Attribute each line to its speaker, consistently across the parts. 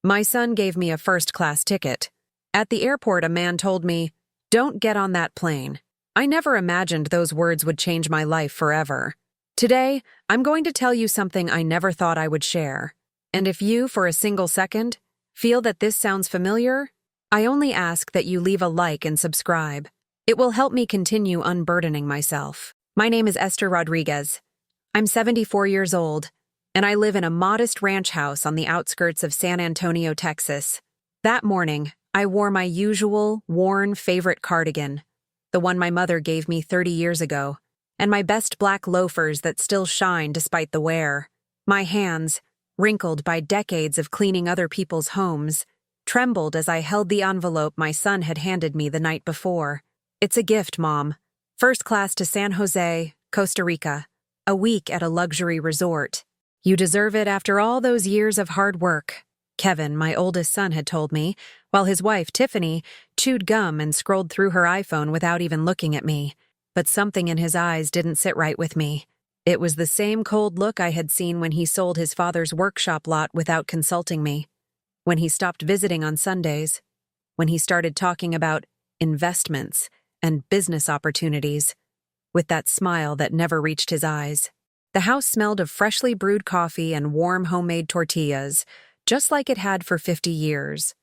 Speaker 1: My son gave me a first-class ticket. At the airport, a man told me, "Don't get on that plane." I never imagined those words would change my life forever. Today, I'm going to tell you something I never thought I would share. And if you, for a single second, feel that this sounds familiar, I only ask that you leave a like and subscribe. It will help me continue unburdening myself. My name is Esther Rodriguez. I'm 74 years old, and I live in a modest ranch house on the outskirts of San Antonio, Texas. That morning, I wore my usual, worn favorite cardigan, the one my mother gave me 30 years ago, and my best black loafers that still shine despite the wear. My hands, wrinkled by decades of cleaning other people's homes, trembled as I held the envelope my son had handed me the night before. "It's a gift, Mom. First class to San Jose, Costa Rica. A week at a luxury resort. You deserve it after all those years of hard work," Kevin, my oldest son, had told me, while his wife, Tiffany, chewed gum and scrolled through her iPhone without even looking at me. But something in his eyes didn't sit right with me. It was the same cold look I had seen when he sold his father's workshop lot without consulting me, when he stopped visiting on Sundays, when he started talking about investments and business opportunities, with that smile that never reached his eyes. The house smelled of freshly brewed coffee and warm homemade tortillas, just like it had for 50 years.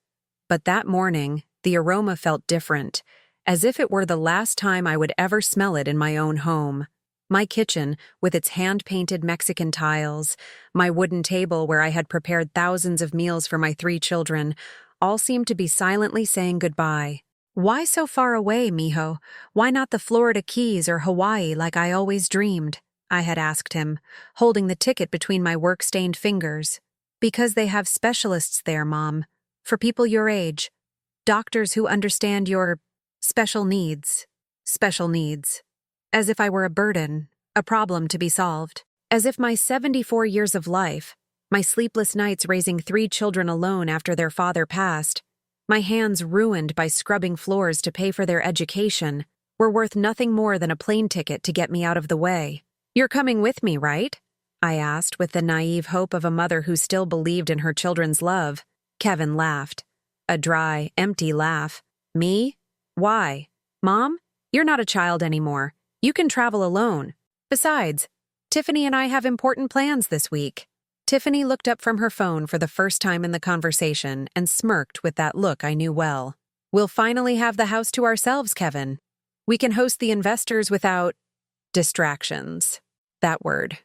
Speaker 1: But that morning, the aroma felt different, as if it were the last time I would ever smell it in my own home. My kitchen, with its hand-painted Mexican tiles, my wooden table where I had prepared thousands of meals for my 3 children, all seemed to be silently saying goodbye. "Why so far away, mijo? Why not the Florida Keys or Hawaii like I always dreamed?" I had asked him, holding the ticket between my work-stained fingers. "Because they have specialists there, Mom. For people your age. Doctors who understand your special needs. Special needs." As if I were a burden, a problem to be solved. As if my 74 years of life, my sleepless nights raising 3 children alone after their father passed, my hands ruined by scrubbing floors to pay for their education, were worth nothing more than a plane ticket to get me out of the way. "You're coming with me, right?" I asked with the naive hope of a mother who still believed in her children's love. Kevin laughed. A dry, empty laugh. "Me? Why? Mom, you're not a child anymore. You can travel alone. Besides, Tiffany and I have important plans this week." Tiffany looked up from her phone for the first time in the conversation and smirked with that look I knew well. "We'll finally have the house to ourselves, Kevin. We can host the investors without distractions." That word.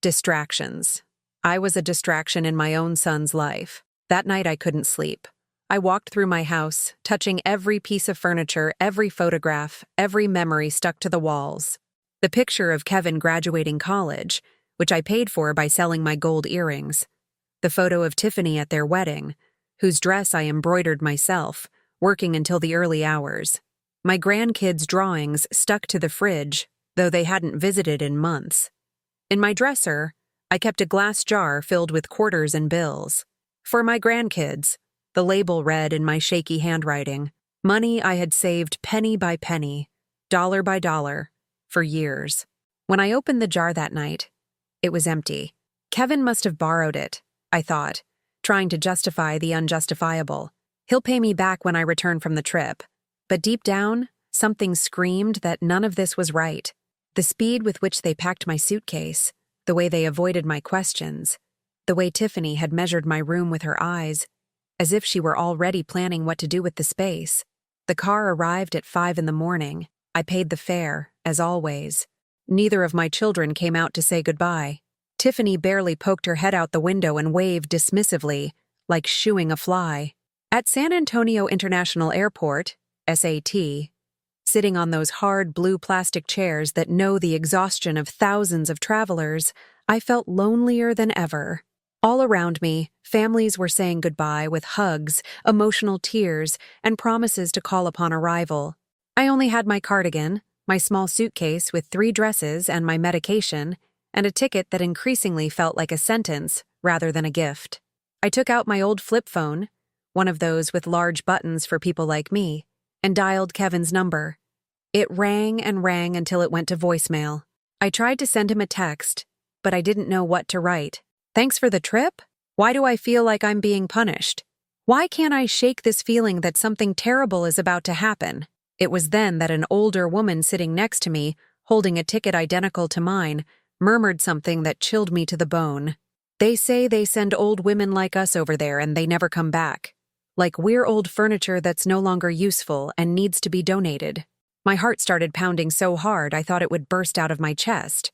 Speaker 1: Distractions. I was a distraction in my own son's life. That night I couldn't sleep. I walked through my house, touching every piece of furniture, every photograph, every memory stuck to the walls. The picture of Kevin graduating college, which I paid for by selling my gold earrings. The photo of Tiffany at their wedding, whose dress I embroidered myself, working until the early hours. My grandkids' drawings stuck to the fridge, though they hadn't visited in months. In my dresser, I kept a glass jar filled with quarters and bills. For my grandkids, the label read in my shaky handwriting, money I had saved penny by penny, dollar by dollar, for years. When I opened the jar that night, it was empty. Kevin must have borrowed it, I thought, trying to justify the unjustifiable. He'll pay me back when I return from the trip. But deep down, something screamed that none of this was right. The speed with which they packed my suitcase, the way they avoided my questions, the way Tiffany had measured my room with her eyes, as if she were already planning what to do with the space. The car arrived at 5 a.m. I paid the fare, as always. Neither of my children came out to say goodbye. Tiffany barely poked her head out the window and waved dismissively, like shooing a fly. At San Antonio International Airport, SAT, sitting on those hard blue plastic chairs that know the exhaustion of thousands of travelers, I felt lonelier than ever. All around me, families were saying goodbye with hugs, emotional tears, and promises to call upon arrival. I only had my cardigan, my small suitcase with 3 dresses and my medication, and a ticket that increasingly felt like a sentence rather than a gift. I took out my old flip phone, one of those with large buttons for people like me, and dialed Kevin's number. It rang and rang until it went to voicemail. I tried to send him a text, but I didn't know what to write. "Thanks for the trip? Why do I feel like I'm being punished?" Why can't I shake this feeling that something terrible is about to happen? It was then that an older woman sitting next to me, holding a ticket identical to mine, murmured something that chilled me to the bone. They say they send old women like us over there and they never come back. Like we're old furniture that's no longer useful and needs to be donated. My heart started pounding so hard I thought it would burst out of my chest.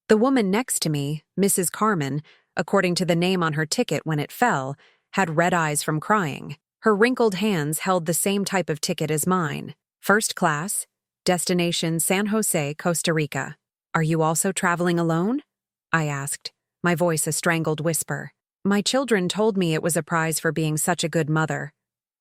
Speaker 1: The woman next to me, Mrs. Carmen, according to the name on her ticket when it fell, had red eyes from crying. Her wrinkled hands held the same type of ticket as mine. First class, destination San Jose, Costa Rica. Are you also traveling alone? I asked, my voice a strangled whisper. My children told me it was a prize for being such a good mother,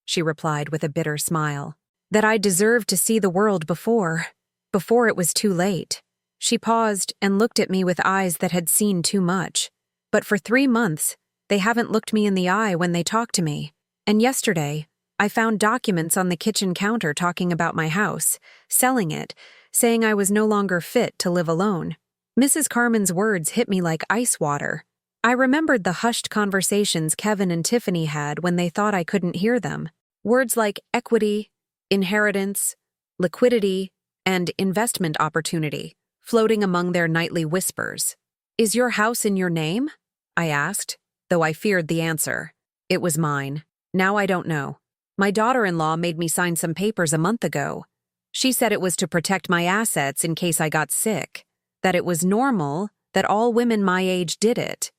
Speaker 1: she replied with a bitter smile. That I deserved to see the world before it was too late. She paused and looked at me with eyes that had seen too much. But for 3 months, they haven't looked me in the eye when they talk to me. And yesterday, I found documents on the kitchen counter talking about my house, selling it, saying I was no longer fit to live alone. Mrs. Carmen's words hit me like ice water. I remembered the hushed conversations Kevin and Tiffany had when they thought I couldn't hear them. Words like equity, inheritance, liquidity, and investment opportunity, floating among their nightly whispers. Is your house in your name? I asked, though I feared the answer. It was mine. Now I don't know. My daughter-in-law made me sign some papers a month ago. She said it was to protect my assets in case I got sick, that it was normal, that all women my age did it.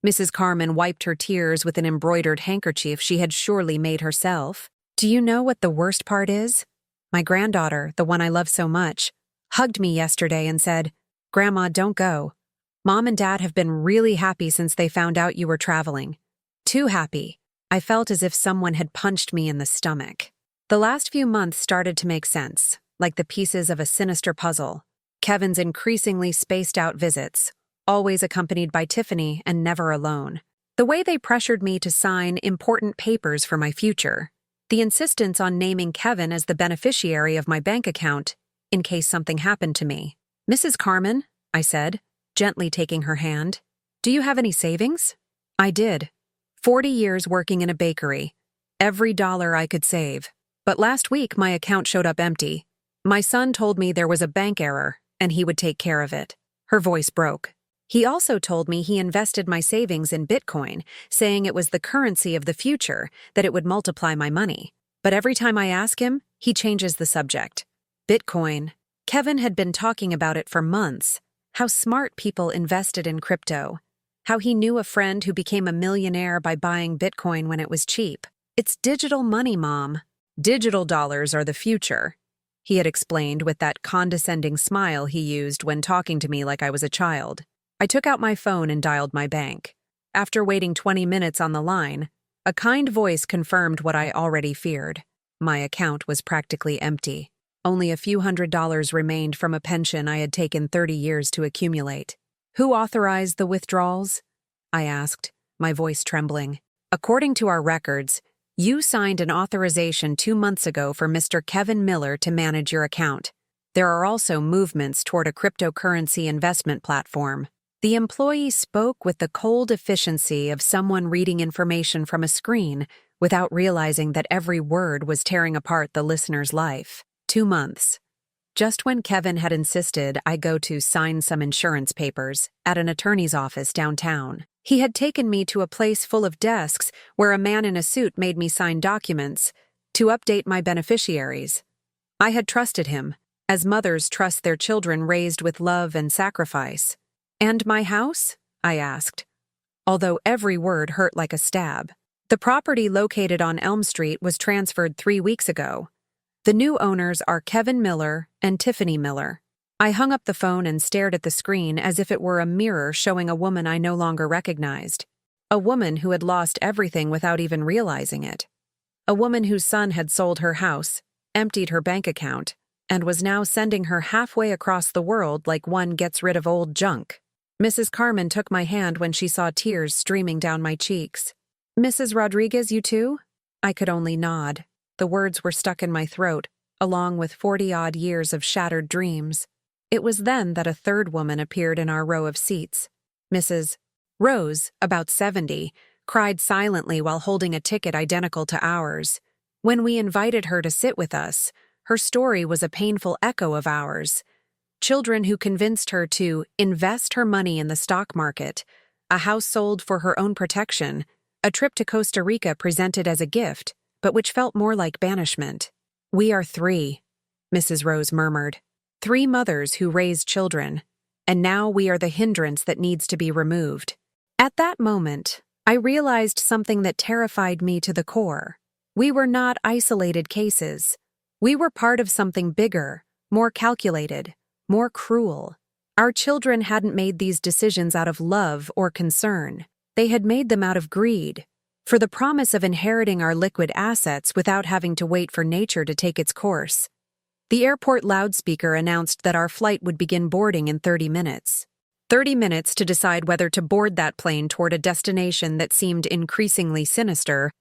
Speaker 1: Mrs. Carmen wiped her tears with an embroidered handkerchief she had surely made herself. Do you know what the worst part is? My granddaughter, the one I love so much, hugged me yesterday and said, "Grandma, don't go. Mom and Dad have been really happy since they found out you were traveling. Too happy." I felt as if someone had punched me in the stomach. The last few months started to make sense, like the pieces of a sinister puzzle. Kevin's increasingly spaced-out visits, always accompanied by Tiffany and never alone. The way they pressured me to sign important papers for my future. The insistence on naming Kevin as the beneficiary of my bank account in case something happened to me. "Mrs. Carmen," I said, gently taking her hand, "do you have any savings?" I did. 40 years working in a bakery. Every dollar I could save. But last week my account showed up empty. My son told me there was a bank error, and he would take care of it. Her voice broke. He also told me he invested my savings in Bitcoin, saying it was the currency of the future, that it would multiply my money. But every time I ask him, he changes the subject. Bitcoin. Kevin had been talking about it for months. How smart people invested in crypto. How he knew a friend who became a millionaire by buying Bitcoin when it was cheap. It's digital money, Mom. Digital dollars are the future, he had explained with that condescending smile he used when talking to me like I was a child. I took out my phone and dialed my bank. After waiting 20 minutes on the line, a kind voice confirmed what I already feared. My account was practically empty. Only a few $100s remained from a pension I had taken 30 years to accumulate. "Who authorized the withdrawals?" I asked, my voice trembling. "According to our records, you signed an authorization 2 months ago for Mr. Kevin Miller to manage your account. There are also movements toward a cryptocurrency investment platform." The employee spoke with the cold efficiency of someone reading information from a screen without realizing that every word was tearing apart the listener's life. 2 months. Just when Kevin had insisted I go to sign some insurance papers at an attorney's office downtown. He had taken me to a place full of desks where a man in a suit made me sign documents to update my beneficiaries. I had trusted him, as mothers trust their children raised with love and sacrifice. "And my house?" I asked, although every word hurt like a stab. "The property located on Elm Street was transferred 3 weeks ago. The new owners are Kevin Miller and Tiffany Miller." I hung up the phone and stared at the screen as if it were a mirror showing a woman I no longer recognized. A woman who had lost everything without even realizing it. A woman whose son had sold her house, emptied her bank account, and was now sending her halfway across the world like one gets rid of old junk. Mrs. Carmen took my hand when she saw tears streaming down my cheeks. "Mrs. Rodriguez, you too?" I could only nod. The words were stuck in my throat, along with 40-odd years of shattered dreams. It was then that a third woman appeared in our row of seats. Mrs. Rose, about 70, cried silently while holding a ticket identical to ours. When we invited her to sit with us, her story was a painful echo of ours. Children who convinced her to invest her money in the stock market, a house sold for her own protection, a trip to Costa Rica presented as a gift, but which felt more like banishment. "We are three," Mrs. Rose murmured. "Three mothers who raised children, and now we are the hindrance that needs to be removed." At that moment, I realized something that terrified me to the core. We were not isolated cases. We were part of something bigger, more calculated, more cruel. Our children hadn't made these decisions out of love or concern. They had made them out of greed, for the promise of inheriting our liquid assets without having to wait for nature to take its course. The airport loudspeaker announced that our flight would begin boarding in 30 minutes. 30 minutes to decide whether to board that plane toward a destination that seemed increasingly sinister,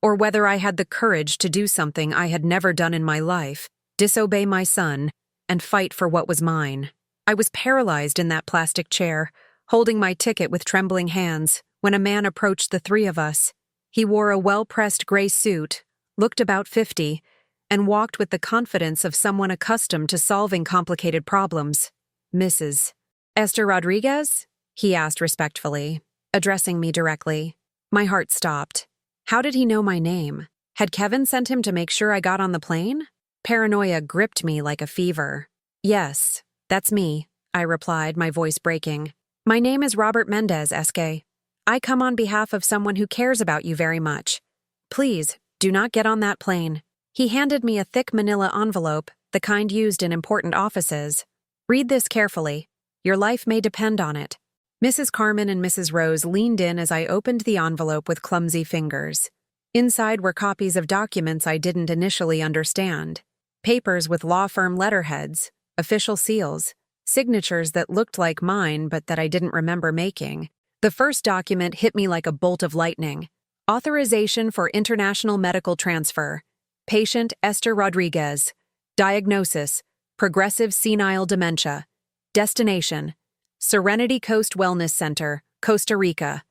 Speaker 1: or whether I had the courage to do something I had never done in my life, disobey my son, and fight for what was mine. I was paralyzed in that plastic chair, holding my ticket with trembling hands, when a man approached the three of us. He wore a well-pressed gray suit, looked about 50, and walked with the confidence of someone accustomed to solving complicated problems. "Mrs. Esther Rodriguez?" he asked respectfully, addressing me directly. My heart stopped. How did he know my name? Had Kevin sent him to make sure I got on the plane? Paranoia gripped me like a fever. "Yes, that's me," I replied, my voice breaking. "My name is Robert Mendez, SK. I come on behalf of someone who cares about you very much. Please, do not get on that plane." He handed me a thick manila envelope, the kind used in important offices. "Read this carefully. Your life may depend on it." Mrs. Carmen and Mrs. Rose leaned in as I opened the envelope with clumsy fingers. Inside were copies of documents I didn't initially understand. Papers with law firm letterheads, official seals, signatures that looked like mine but that I didn't remember making. The first document hit me like a bolt of lightning. Authorization for international medical transfer. Patient Esther Rodriguez. Diagnosis: progressive senile dementia. Destination: Serenity Coast Wellness Center, Costa Rica.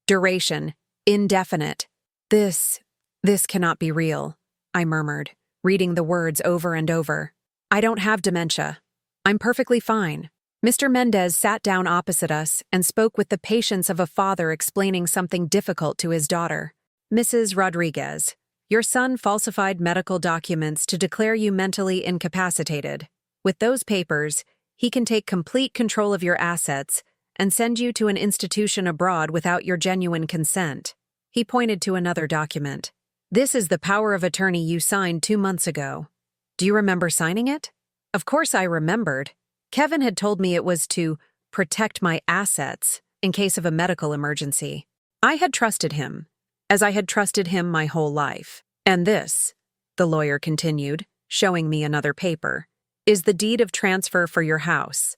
Speaker 1: Duration: indefinite. This cannot be real," I murmured, reading the words over and over. "I don't have dementia. I'm perfectly fine." Mr. Mendez sat down opposite us and spoke with the patience of a father explaining something difficult to his daughter. "Mrs. Rodriguez, your son falsified medical documents to declare you mentally incapacitated. With those papers, he can take complete control of your assets and send you to an institution abroad without your genuine consent." He pointed to another document. "This is the power of attorney you signed 2 months ago. Do you remember signing it?" Of course I remembered. Kevin had told me it was to protect my assets in case of a medical emergency. I had trusted him, as I had trusted him my whole life. "And this," the lawyer continued, showing me another paper, "is the deed of transfer for your house,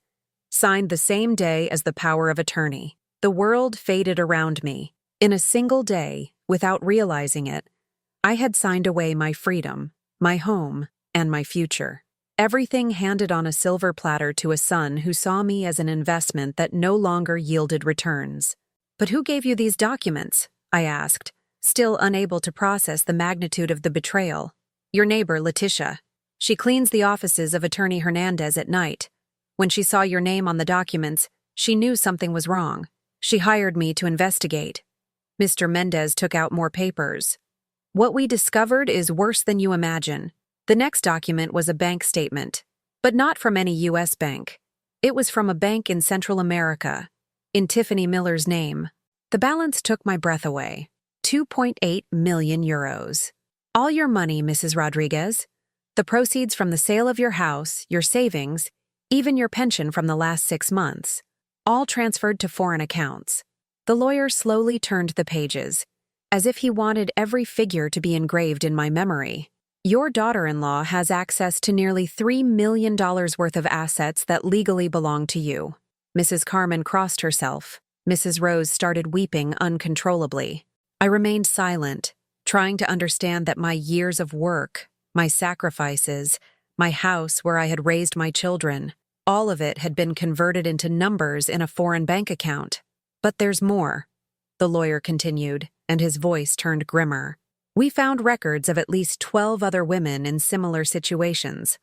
Speaker 1: signed the same day as the power of attorney." The world faded around me. In a single day, without realizing it, I had signed away my freedom, my home, and my future. Everything handed on a silver platter to a son who saw me as an investment that no longer yielded returns. "But who gave you these documents?" I asked, still unable to process the magnitude of the betrayal. "Your neighbor, Letitia. She cleans the offices of Attorney Hernandez at night. When she saw your name on the documents, she knew something was wrong. She hired me to investigate." Mr. Mendez took out more papers. "What we discovered is worse than you imagine." The next document was a bank statement, but not from any U.S. bank. It was from a bank in Central America, in Tiffany Miller's name. The balance took my breath away. 2.8 million euros. "All your money, Mrs. Rodriguez. The proceeds from the sale of your house, your savings, even your pension from the last 6 months. All transferred to foreign accounts." The lawyer slowly turned the pages, as if he wanted every figure to be engraved in my memory. "Your daughter-in-law has access to nearly $3 million worth of assets that legally belong to you." Mrs. Carmen crossed herself. Mrs. Rose started weeping uncontrollably. I remained silent, trying to understand that my years of work, my sacrifices, my house where I had raised my children, all of it had been converted into numbers in a foreign bank account. "But there's more," the lawyer continued, and his voice turned grimmer. We found records of at least 12 other women in similar situations,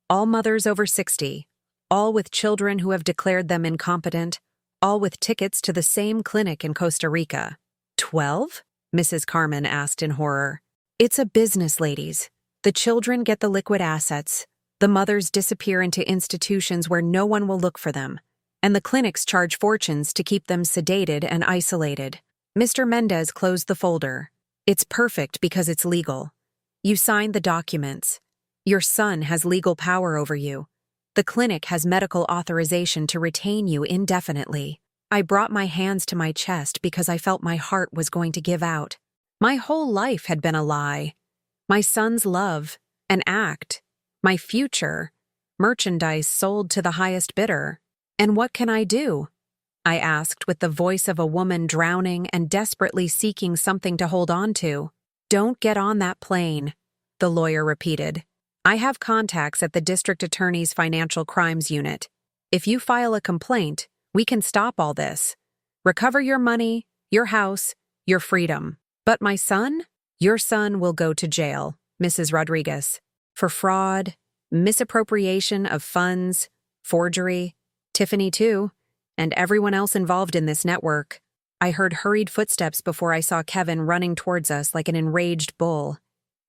Speaker 1: all mothers over 60, all with children who have declared them incompetent, all with tickets to the same clinic in Costa Rica. 12? Mrs. Carmen asked in horror. It's a business, ladies. The children get the liquid assets, the mothers disappear into institutions where no one will look for them, and the clinics charge fortunes to keep them sedated and isolated. Mr. Mendez closed the folder. It's perfect because it's legal. You signed the documents. Your son has legal power over you. The clinic has medical authorization to retain you indefinitely. I brought my hands to my chest because I felt my heart was going to give out. My whole life had been a lie. My son's love, an act, my future, merchandise sold to the highest bidder. And what can I do? I asked with the voice of a woman drowning and desperately seeking something to hold on to. Don't get on that plane, the lawyer repeated. I have contacts at the district attorney's financial crimes unit. If you file a complaint, we can stop all this. Recover your money, your house, your freedom. But my son? Your son will go to jail, Mrs. Rodriguez, for fraud, misappropriation of funds, forgery. Tiffany, too, and everyone else involved in this network. I heard hurried footsteps before I saw Kevin running towards us like an enraged bull.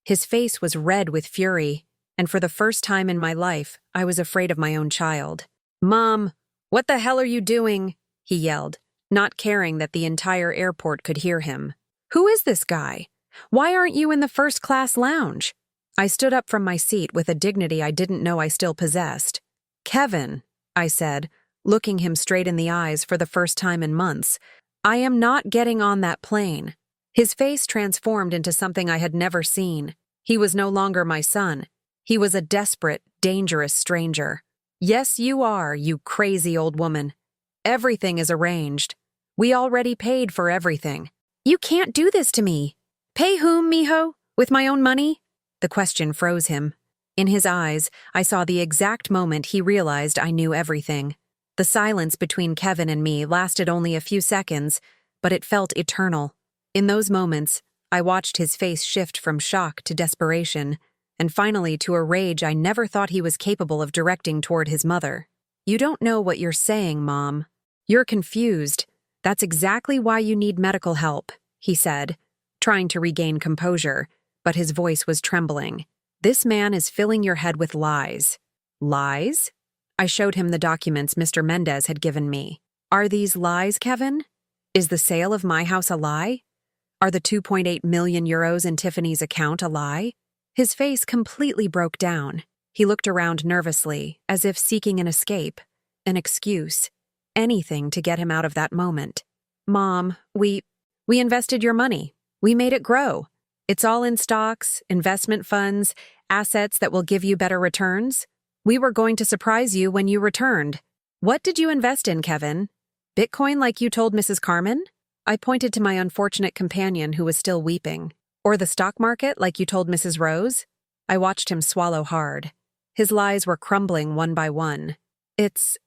Speaker 1: His face was red with fury, and for the first time in my life, I was afraid of my own child. Mom, what the hell are you doing? He yelled, not caring that the entire airport could hear him. Who is this guy? Why aren't you in the first-class lounge? I stood up from my seat with a dignity I didn't know I still possessed. Kevin, I said, looking him straight in the eyes for the first time in months, I am not getting on that plane. His face transformed into something I had never seen. He was no longer my son. He was a desperate, dangerous stranger. Yes, you are, you crazy old woman. Everything is arranged. We already paid for everything. You can't do this to me. Pay whom, mijo? With my own money? The question froze him. In his eyes, I saw the exact moment he realized I knew everything. The silence between Kevin and me lasted only a few seconds, but it felt eternal. In those moments, I watched his face shift from shock to desperation, and finally to a rage I never thought he was capable of directing toward his mother. You don't know what you're saying, Mom. You're confused. That's exactly why you need medical help, he said, trying to regain composure, but his voice was trembling. This man is filling your head with lies. Lies? I showed him the documents Mr. Mendez had given me. Are these lies, Kevin? Is the sale of my house a lie? Are the 2.8 million euros in Tiffany's account a lie? His face completely broke down. He looked around nervously, as if seeking an escape, an excuse, anything to get him out of that moment. Mom, we invested your money. We made it grow. It's all in stocks, investment funds, assets that will give you better returns. We were going to surprise you when you returned. What did you invest in, Kevin? Bitcoin like you told Mrs. Carmen? I pointed to my unfortunate companion who was still weeping. Or the stock market like you told Mrs. Rose? I watched him swallow hard. His lies were crumbling one by one. It's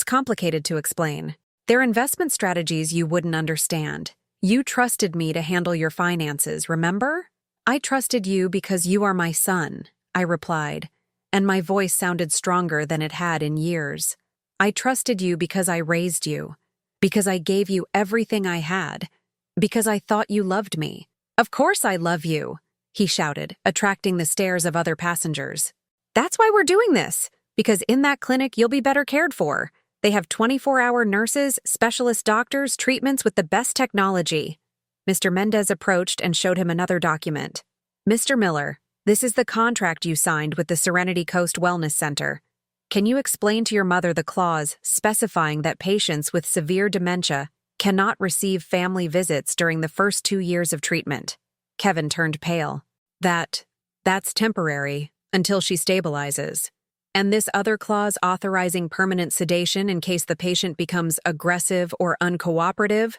Speaker 1: complicated to explain. They're investment strategies you wouldn't understand. You trusted me to handle your finances, remember? I trusted you because you are my son, I replied, and my voice sounded stronger than it had in years. I trusted you because I raised you, because I gave you everything I had, because I thought you loved me. Of course I love you, he shouted, attracting the stares of other passengers. That's why we're doing this, because in that clinic you'll be better cared for. They have 24-hour nurses, specialist doctors, treatments with the best technology. Mr. Mendez approached and showed him another document. Mr. Miller, this is the contract you signed with the Serenity Coast Wellness Center. Can you explain to your mother the clause specifying that patients with severe dementia cannot receive family visits during the first 2 years of treatment? Kevin turned pale. That's temporary, until she stabilizes. And this other clause authorizing permanent sedation in case the patient becomes aggressive or uncooperative?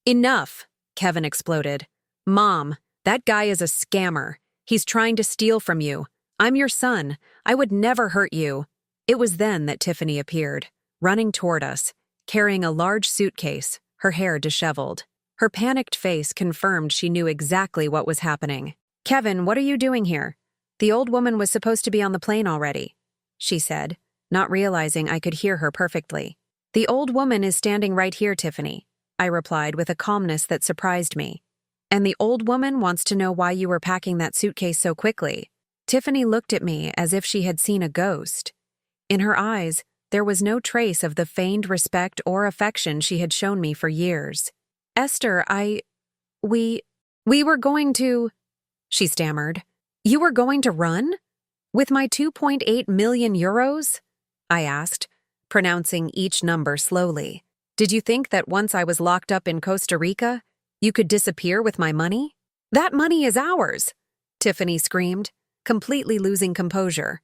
Speaker 1: Enough, Kevin exploded. Mom, that guy is a scammer. He's trying to steal from you. I'm your son. I would never hurt you. It was then that Tiffany appeared, running toward us, carrying a large suitcase, her hair disheveled. Her panicked face confirmed she knew exactly what was happening. "Kevin, what are you doing here? The old woman was supposed to be on the plane already," she said, not realizing I could hear her perfectly. "The old woman is standing right here, Tiffany," I replied with a calmness that surprised me. "And the old woman wants to know why you were packing that suitcase so quickly." Tiffany looked at me as if she had seen a ghost. In her eyes, there was no trace of the feigned respect or affection she had shown me for years. "Esther, we were going to," she stammered. "You were going to run? With my 2.8 million euros? I asked, pronouncing each number slowly. "Did you think that once I was locked up in Costa Rica, you could disappear with my money?" "That money is ours," Tiffany screamed, completely losing composure.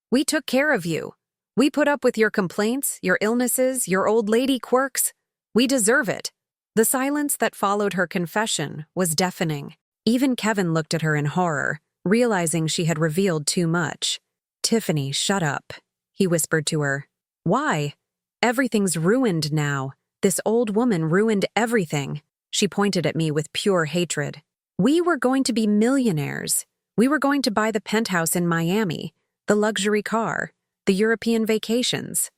Speaker 1: "We took care of you. We put up with your complaints, your illnesses, your old lady quirks. We deserve it." The silence that followed her confession was deafening. Even Kevin looked at her in horror, realizing she had revealed too much. "Tiffany, shut up," he whispered to her. "Why? Everything's ruined now. This old woman ruined everything." She pointed at me with pure hatred. "We were going to be millionaires. We were going to buy the penthouse in Miami, the luxury car, the European vacations.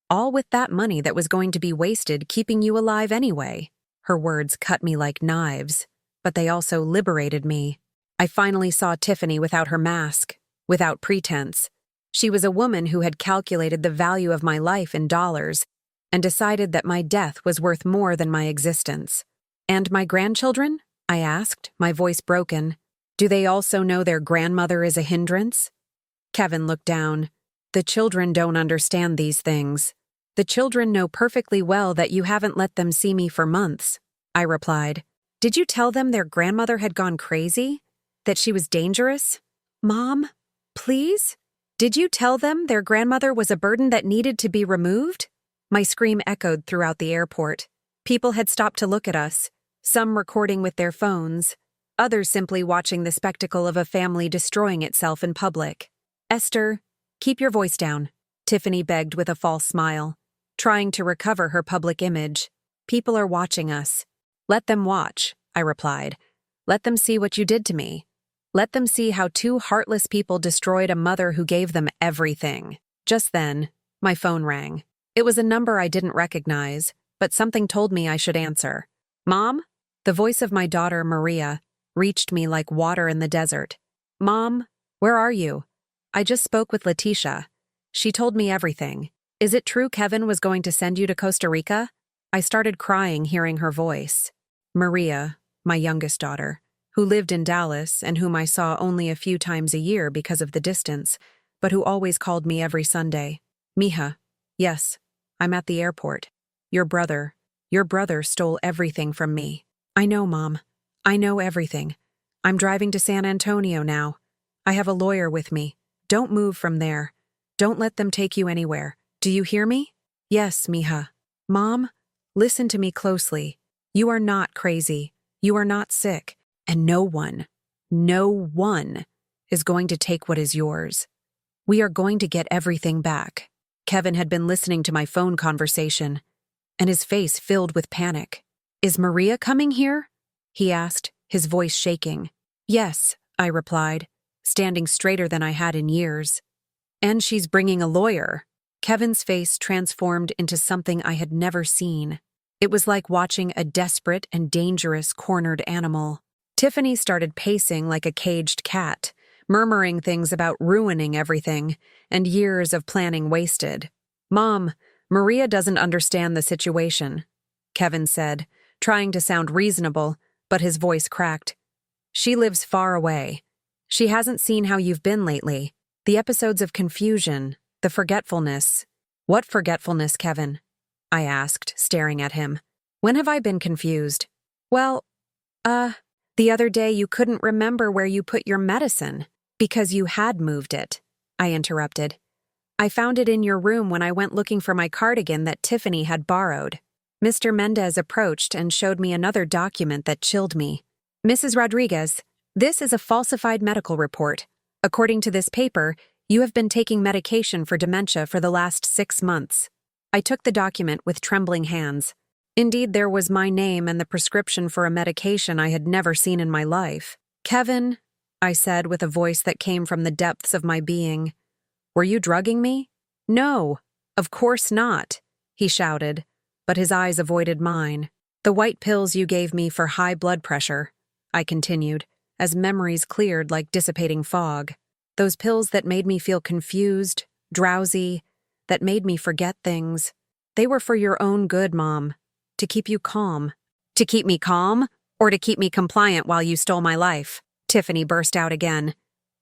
Speaker 1: All with that money that was going to be wasted keeping you alive anyway." Her words cut me like knives, but they also liberated me. I finally saw Tiffany without her mask, without pretense. She was a woman who had calculated the value of my life in dollars and decided that my death was worth more than my existence. "And my grandchildren?" I asked, my voice broken. "Do they also know their grandmother is a hindrance?" Kevin looked down. "The children don't understand these things. The children know perfectly well that you haven't let them see me for months," I replied. "Did you tell them their grandmother had gone crazy? That she was dangerous? Mom, please? Did you tell them their grandmother was a burden that needed to be removed?" My scream echoed throughout the airport. People had stopped to look at us, some recording with their phones, others simply watching the spectacle of a family destroying itself in public. "Esther, keep your voice down," Tiffany begged with a false smile, trying to recover her public image. "People are watching us." "Let them watch," I replied. "Let them see what you did to me. Let them see how two heartless people destroyed a mother who gave them everything." Just then, my phone rang. It was a number I didn't recognize, but something told me I should answer. "Mom?" The voice of my daughter, Maria, reached me like water in the desert. "Mom, where are you? I just spoke with Letitia. She told me everything. Is it true Kevin was going to send you to Costa Rica?" I started crying hearing her voice. Maria, my youngest daughter, who lived in Dallas and whom I saw only a few times a year because of the distance, but who always called me every Sunday. "Mija, yes, I'm at the airport. Your brother stole everything from me." "I know, Mom. I know everything. I'm driving to San Antonio now. I have a lawyer with me. Don't move from there. Don't let them take you anywhere. Do you hear me?" "Yes, Mija." "Mom, listen to me closely. You are not crazy. You are not sick. And no one is going to take what is yours. We are going to get everything back." Kevin had been listening to my phone conversation, and his face filled with panic. "Is Maria coming here?" he asked, his voice shaking. "Yes," I replied, standing straighter than I had in years. "And she's bringing a lawyer." Kevin's face transformed into something I had never seen. It was like watching a desperate and dangerous cornered animal. Tiffany started pacing like a caged cat, murmuring things about ruining everything and years of planning wasted. "Mom, Maria doesn't understand the situation," Kevin said, trying to sound reasonable, but his voice cracked. "She lives far away. She hasn't seen how you've been lately. The episodes of confusion, the forgetfulness." "What forgetfulness, Kevin?" I asked, staring at him. "When have I been confused?" "Well, the other day you couldn't remember where you put your medicine because you had moved it," I interrupted. "I found it in your room when I went looking for my cardigan that Tiffany had borrowed." Mr. Mendez approached and showed me another document that chilled me. "Mrs. Rodriguez, this is a falsified medical report. According to this paper, you have been taking medication for dementia for the last 6 months." I took the document with trembling hands. Indeed, there was my name and the prescription for a medication I had never seen in my life. "Kevin," I said with a voice that came from the depths of my being, "were you drugging me?" "No, of course not," he shouted, but his eyes avoided mine. "The white pills you gave me for high blood pressure," I continued, as memories cleared like dissipating fog. "Those pills that made me feel confused, drowsy, that made me forget things. They were for your own good, Mom. To keep you calm." "To keep me calm? Or to keep me compliant while you stole my life?" Tiffany burst out again.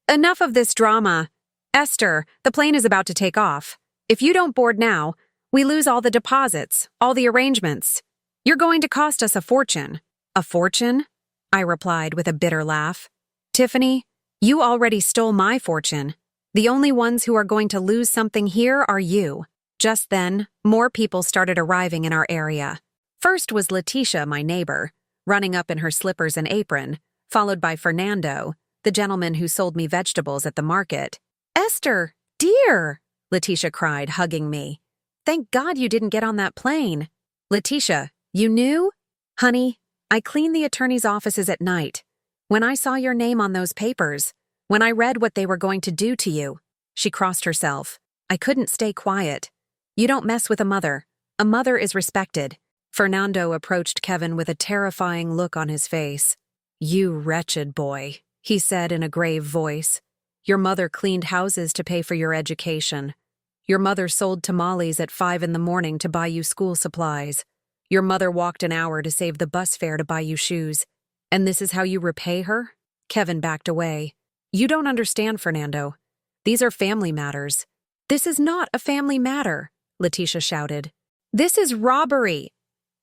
Speaker 1: "Enough of this drama. Esther, the plane is about to take off. If you don't board now, we lose all the deposits, all the arrangements. You're going to cost us a fortune." "A fortune?" I replied with a bitter laugh. "Tiffany, you already stole my fortune. The only ones who are going to lose something here are you." Just then, more people started arriving in our area. First was Letitia, my neighbor, running up in her slippers and apron, followed by Fernando, the gentleman who sold me vegetables at the market. "Esther, dear!" Letitia cried, hugging me. "Thank God you didn't get on that plane." "Letitia, you knew?" "Honey, I clean the attorney's offices at night. When I saw your name on those papers, when I read what they were going to do to you," she crossed herself. "I couldn't stay quiet. You don't mess with a mother. A mother is respected." Fernando approached Kevin with a terrifying look on his face. "You wretched boy," he said in a grave voice. "Your mother cleaned houses to pay for your education. Your mother sold tamales at 5 in the morning to buy you school supplies. Your mother walked an hour to save the bus fare to buy you shoes. And this is how you repay her?" Kevin backed away. "You don't understand, Fernando. These are family matters." "This is not a family matter," Letitia shouted. "This is robbery.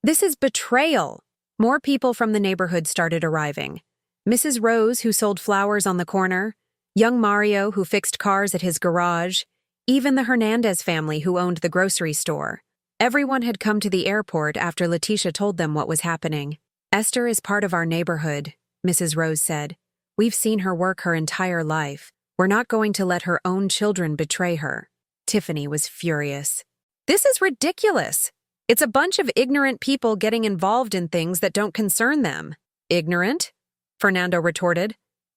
Speaker 1: This is betrayal." More people from the neighborhood started arriving. Mrs. Rose, who sold flowers on the corner, young Mario, who fixed cars at his garage, even the Hernandez family, who owned the grocery store. Everyone had come to the airport after Letitia told them what was happening. "Esther is part of our neighborhood," Mrs. Rose said. "We've seen her work her entire life. We're not going to let her own children betray her." Tiffany was furious. "This is ridiculous. It's a bunch of ignorant people getting involved in things that don't concern them." "Ignorant?" Fernando retorted.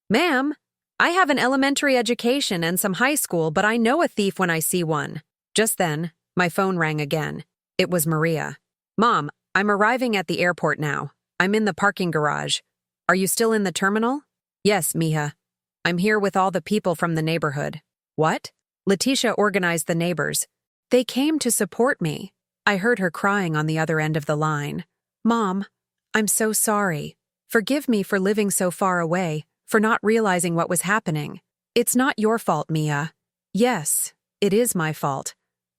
Speaker 1: "Ma'am, I have an elementary education and some high school, but I know a thief when I see one." Just then, my phone rang again. It was Maria. "Mom, I'm arriving at the airport now. I'm in the parking garage. Are you still in the terminal?" "Yes, mija. I'm here with all the people from the neighborhood." "What?" Letitia organized the neighbors. "They came to support me." I heard her crying on the other end of the line. "Mom, I'm so sorry. Forgive me for living so far away, for not realizing what was happening. It's not your fault, Mia." "Yes, it is my fault.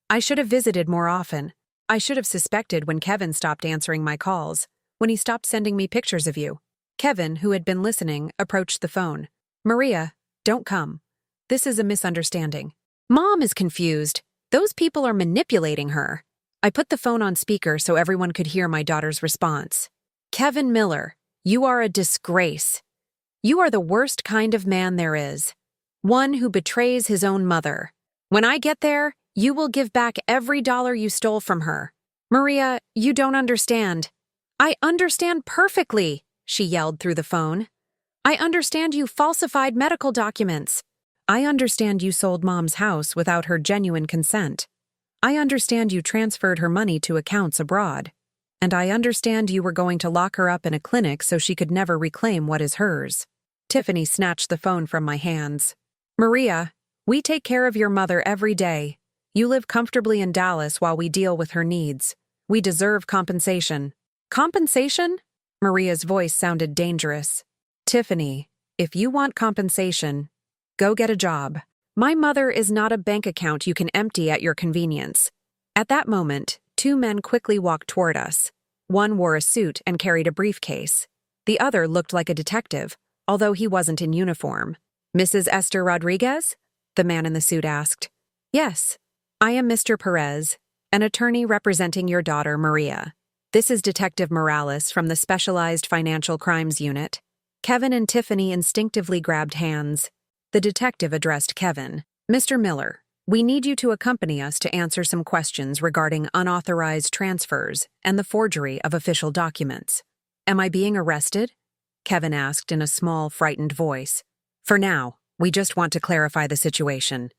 Speaker 1: I should have visited more often. I should have suspected when Kevin stopped answering my calls, when he stopped sending me pictures of you." Kevin, who had been listening, approached the phone. "Maria, don't come. This is a misunderstanding. Mom is confused. Those people are manipulating her." I put the phone on speaker so everyone could hear my daughter's response. "Kevin Miller, you are a disgrace. You are the worst kind of man there is. One who betrays his own mother. When I get there, you will give back every dollar you stole from her." "Maria, you don't understand." "I understand perfectly," she yelled through the phone. "I understand you falsified medical documents. I understand you sold Mom's house without her genuine consent. I understand you transferred her money to accounts abroad. And I understand you were going to lock her up in a clinic so she could never reclaim what is hers." Tiffany snatched the phone from my hands. "Maria, we take care of your mother every day. You live comfortably in Dallas while we deal with her needs. We deserve compensation." "Compensation?" Maria's voice sounded dangerous. "Tiffany, if you want compensation, go get a job. My mother is not a bank account you can empty at your convenience." At that moment, 2 men quickly walked toward us. One wore a suit and carried a briefcase. The other looked like a detective, although he wasn't in uniform. "Mrs. Esther Rodriguez?" the man in the suit asked. "Yes, I am Mr. Perez, an attorney representing your daughter, Maria. This is Detective Morales from the Specialized Financial Crimes Unit." Kevin and Tiffany instinctively grabbed hands. The detective addressed Kevin. "Mr. Miller, We need you to accompany us to answer some questions regarding unauthorized transfers and the forgery of official documents. Am I being arrested? Kevin asked in a small, frightened voice. For now, we just want to clarify the situation.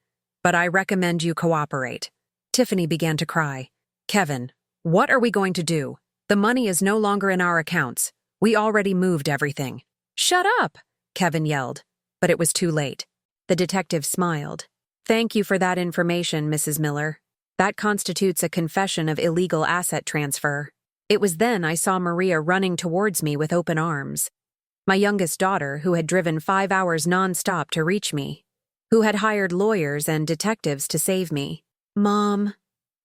Speaker 1: But I recommend you cooperate. Tiffany began to cry. Kevin, what are we going to do? The money is no longer in our accounts. We already moved everything. Shut up, Kevin yelled. But it was too late. The detective smiled. Thank you for that information, Mrs. Miller. That constitutes a confession of illegal asset transfer. It was then I saw Maria running towards me with open arms. My youngest daughter, who had driven 5 hours nonstop to reach me, who had hired lawyers and detectives to save me. Mom.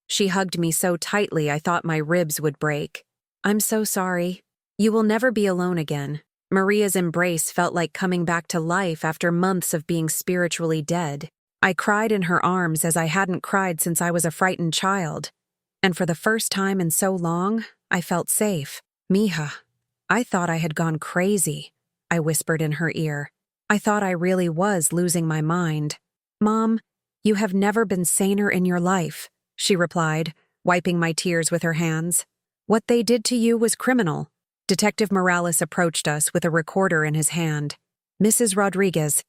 Speaker 1: She hugged me so tightly I thought my ribs would break. I'm so sorry. You will never be alone again. Maria's embrace felt like coming back to life after months of being spiritually dead. I cried in her arms as I hadn't cried since I was a frightened child. And for the first time in so long, I felt safe. Mija, I thought I had gone crazy, I whispered in her ear. I thought I really was losing my mind. Mom, you have never been saner in your life, she replied, wiping my tears with her hands. What they did to you was criminal. Detective Morales approached us with a recorder in his hand. Mrs. Rodriguez,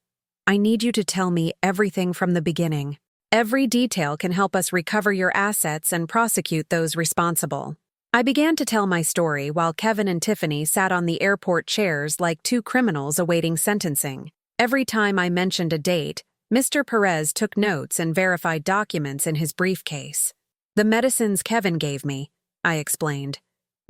Speaker 1: I need you to tell me everything from the beginning. Every detail can help us recover your assets and prosecute those responsible. I began to tell my story while Kevin and Tiffany sat on the airport chairs like two criminals awaiting sentencing. Every time I mentioned a date, Mr. Perez took notes and verified documents in his briefcase. The medicines Kevin gave me, I explained,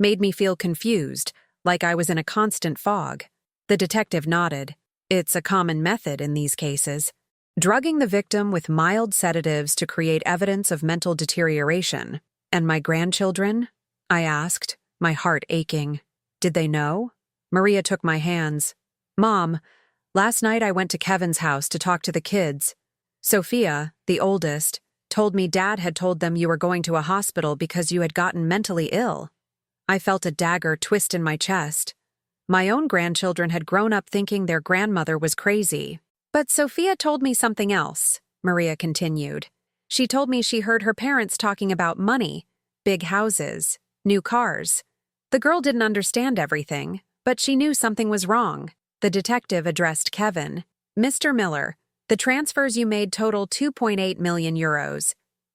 Speaker 1: made me feel confused, like I was in a constant fog. The detective nodded. It's a common method in these cases. Drugging the victim with mild sedatives to create evidence of mental deterioration. And my grandchildren? I asked, my heart aching. Did they know? Maria took my hands. Mom, last night I went to Kevin's house to talk to the kids. Sophia, the oldest, told me Dad had told them you were going to a hospital because you had gotten mentally ill. I felt a dagger twist in my chest. My own grandchildren had grown up thinking their grandmother was crazy. But Sophia told me something else, Maria continued. She told me she heard her parents talking about money, big houses, new cars. The girl didn't understand everything, but she knew something was wrong. The detective addressed Kevin. Mr. Miller, the transfers you made total 2.8 million euros.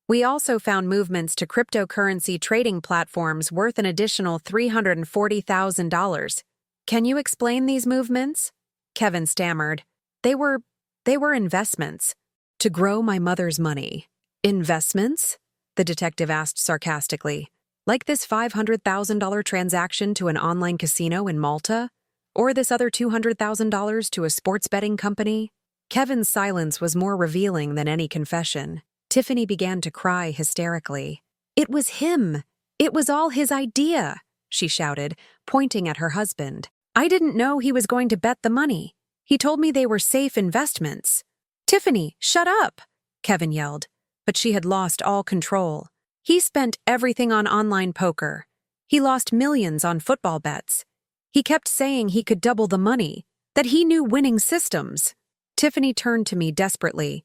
Speaker 1: We also found movements to cryptocurrency trading platforms worth an additional $340,000. Can you explain these movements? Kevin stammered. They were investments. To grow my mother's money. Investments? The detective asked sarcastically. Like this $500,000 transaction to an online casino in Malta? Or this other $200,000 to a sports betting company? Kevin's silence was more revealing than any confession. Tiffany began to cry hysterically. It was him. It was all his idea, she shouted, pointing at her husband. I didn't know he was going to bet the money. He told me they were safe investments. Tiffany, shut up, Kevin yelled, but she had lost all control. He spent everything on online poker. He lost millions on football bets. He kept saying he could double the money, that he knew winning systems. Tiffany turned to me desperately.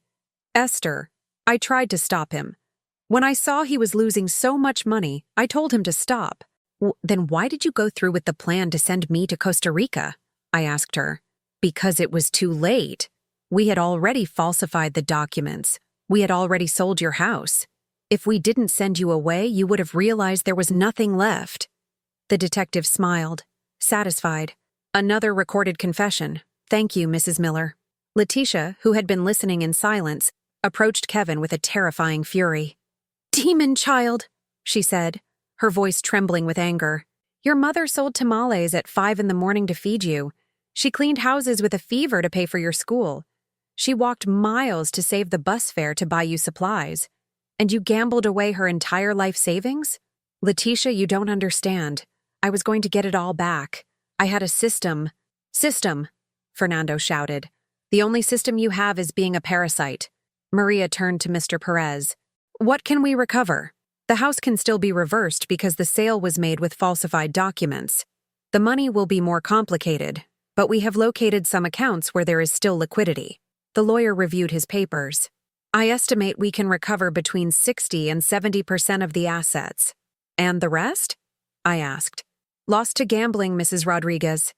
Speaker 1: Esther, I tried to stop him. When I saw he was losing so much money, I told him to stop. Then why did you go through with the plan to send me to Costa Rica? I asked her. Because it was too late. We had already falsified the documents. We had already sold your house. If we didn't send you away, you would have realized there was nothing left. The detective smiled, satisfied. Another recorded confession. Thank you, Mrs. Miller. Letitia, who had been listening in silence, approached Kevin with a terrifying fury. Demon child, she said, her voice trembling with anger. Your mother sold tamales at 5 a.m. to feed you. She cleaned houses with a fever to pay for your school. She walked miles to save the bus fare to buy you supplies. And you gambled away her entire life savings? Letitia, you don't understand. I was going to get it all back. I had a system. System, Fernando shouted. The only system you have is being a parasite. Maria turned to Mr. Perez. What can we recover? The house can still be reversed because the sale was made with falsified documents. The money will be more complicated, but we have located some accounts where there is still liquidity. The lawyer reviewed his papers. I estimate we can recover between 60 and 70% of the assets. And the rest? I asked. Lost to gambling, Mrs. Rodriguez.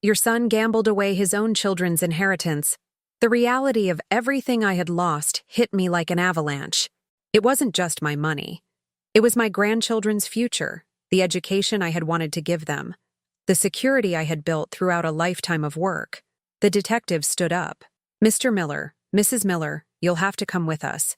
Speaker 1: Your son gambled away his own children's inheritance. The reality of everything I had lost hit me like an avalanche. It wasn't just my money. It was my grandchildren's future, the education I had wanted to give them, the security I had built throughout a lifetime of work. The detective stood up. Mr. Miller, Mrs. Miller, you'll have to come with us.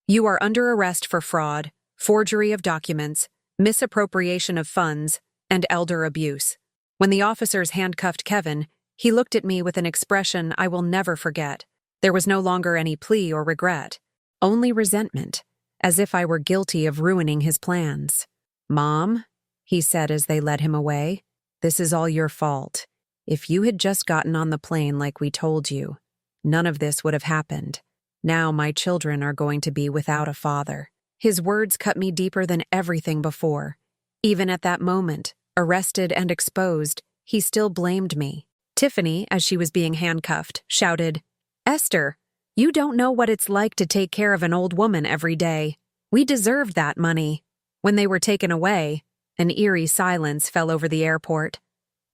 Speaker 1: You are under arrest for fraud, forgery of documents, misappropriation of funds, and elder abuse. When the officers handcuffed Kevin, he looked at me with an expression I will never forget. There was no longer any plea or regret, only resentment, as if I were guilty of ruining his plans. Mom, he said as they led him away, this is all your fault. If you had just gotten on the plane like we told you, none of this would have happened. Now my children are going to be without a father. His words cut me deeper than everything before. Even at that moment, arrested and exposed, he still blamed me. Tiffany, as she was being handcuffed, shouted, Esther, you don't know what it's like to take care of an old woman every day. We deserved that money. When they were taken away, an eerie silence fell over the airport.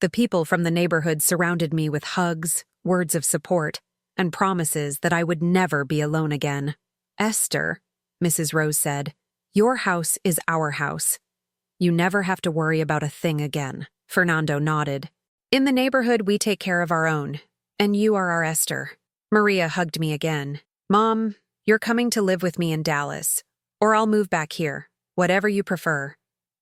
Speaker 1: The people from the neighborhood surrounded me with hugs, words of support, and promises that I would never be alone again. Esther, Mrs. Rose said, your house is our house. You never have to worry about a thing again. Fernando nodded. In the neighborhood, we take care of our own, and you are our Esther. Maria hugged me again. Mom, you're coming to live with me in Dallas, or I'll move back here, whatever you prefer.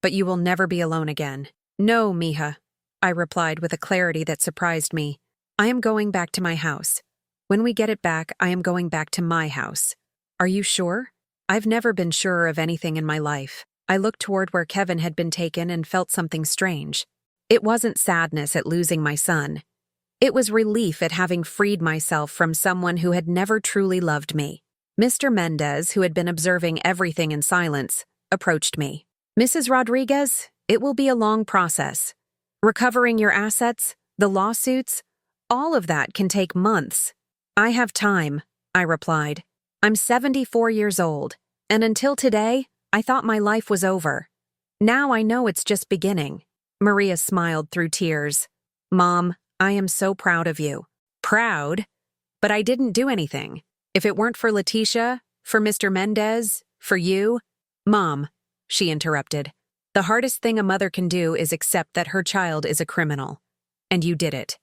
Speaker 1: But you will never be alone again. No, mija, I replied with a clarity that surprised me. I am going back to my house. When we get it back, I am going back to my house. Are you sure? I've never been surer of anything in my life. I looked toward where Kevin had been taken and felt something strange. It wasn't sadness at losing my son. It was relief at having freed myself from someone who had never truly loved me. Mr. Mendez, who had been observing everything in silence, approached me. Mrs. Rodriguez, it will be a long process. Recovering your assets, the lawsuits, all of that can take months. I have time, I replied. I'm 74 years old, and until today, I thought my life was over. Now I know it's just beginning. Maria smiled through tears. Mom, I am so proud of you. Proud? But I didn't do anything. If it weren't for Leticia, for Mr. Mendez, for you— Mom, she interrupted. The hardest thing a mother can do is accept that her child is a criminal. And you did it.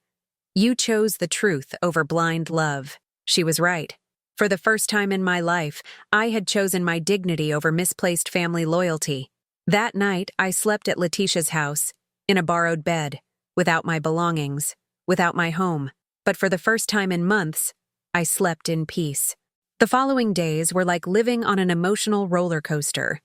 Speaker 1: You chose the truth over blind love. She was right. For the first time in my life, I had chosen my dignity over misplaced family loyalty. That night, I slept at Leticia's house, in a borrowed bed, without my belongings, without my home. But for the first time in months, I slept in peace. The following days were like living on an emotional roller coaster.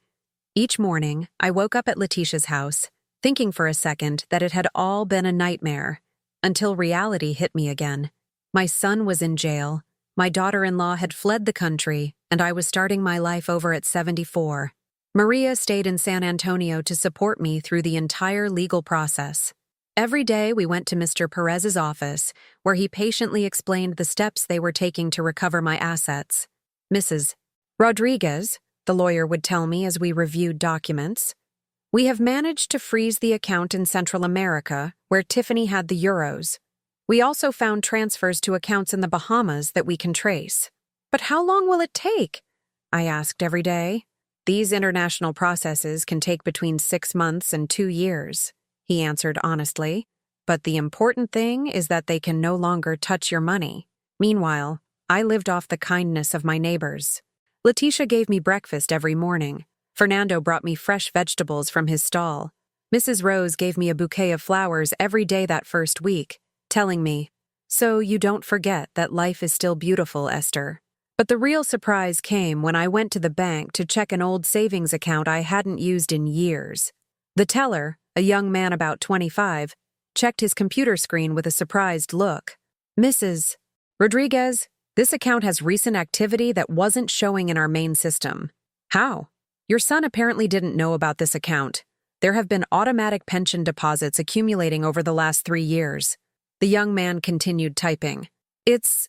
Speaker 1: Each morning, I woke up at Leticia's house, thinking for a second that it had all been a nightmare, until reality hit me again. My son was in jail, my daughter-in-law had fled the country, and I was starting my life over at 74. Maria stayed in San Antonio to support me through the entire legal process. Every day we went to Mr. Perez's office, where he patiently explained the steps they were taking to recover my assets. Mrs. Rodriguez, the lawyer would tell me as we reviewed documents, we have managed to freeze the account in Central America, where Tiffany had the euros. We also found transfers to accounts in the Bahamas that we can trace. But how long will it take? I asked every day. These international processes can take between 6 months and 2 years, he answered honestly. But the important thing is that they can no longer touch your money. Meanwhile, I lived off the kindness of my neighbors. Leticia gave me breakfast every morning. Fernando brought me fresh vegetables from his stall. Mrs. Rose gave me a bouquet of flowers every day that first week, telling me, "So you don't forget that life is still beautiful, Esther." But the real surprise came when I went to the bank to check an old savings account I hadn't used in years. The teller, a young man about 25, checked his computer screen with a surprised look. "Mrs. Rodriguez, this account has recent activity that wasn't showing in our main system." "How?" "Your son apparently didn't know about this account. There have been automatic pension deposits accumulating over the last 3 years." The young man continued typing. It's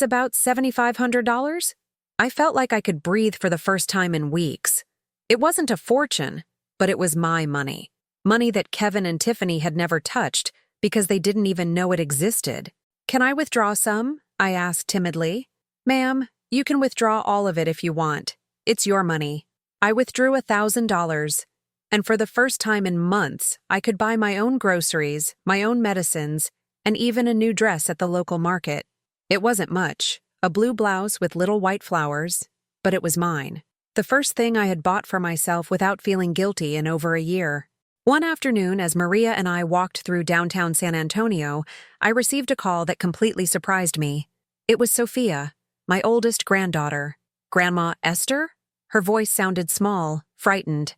Speaker 1: about $7,500? I felt like I could breathe for the first time in weeks. It wasn't a fortune, but it was my money. Money that Kevin and Tiffany had never touched because they didn't even know it existed. "Can I withdraw some?" I asked timidly. "Ma'am, you can withdraw all of it if you want. It's your money." I withdrew $1,000, and for the first time in months, I could buy my own groceries, my own medicines, and even a new dress at the local market. It wasn't much, a blue blouse with little white flowers, but it was mine. The first thing I had bought for myself without feeling guilty in over a year. One afternoon, as Maria and I walked through downtown San Antonio, I received a call that completely surprised me. It was Sophia, my oldest granddaughter. "Grandma Esther?" Her voice sounded small, frightened.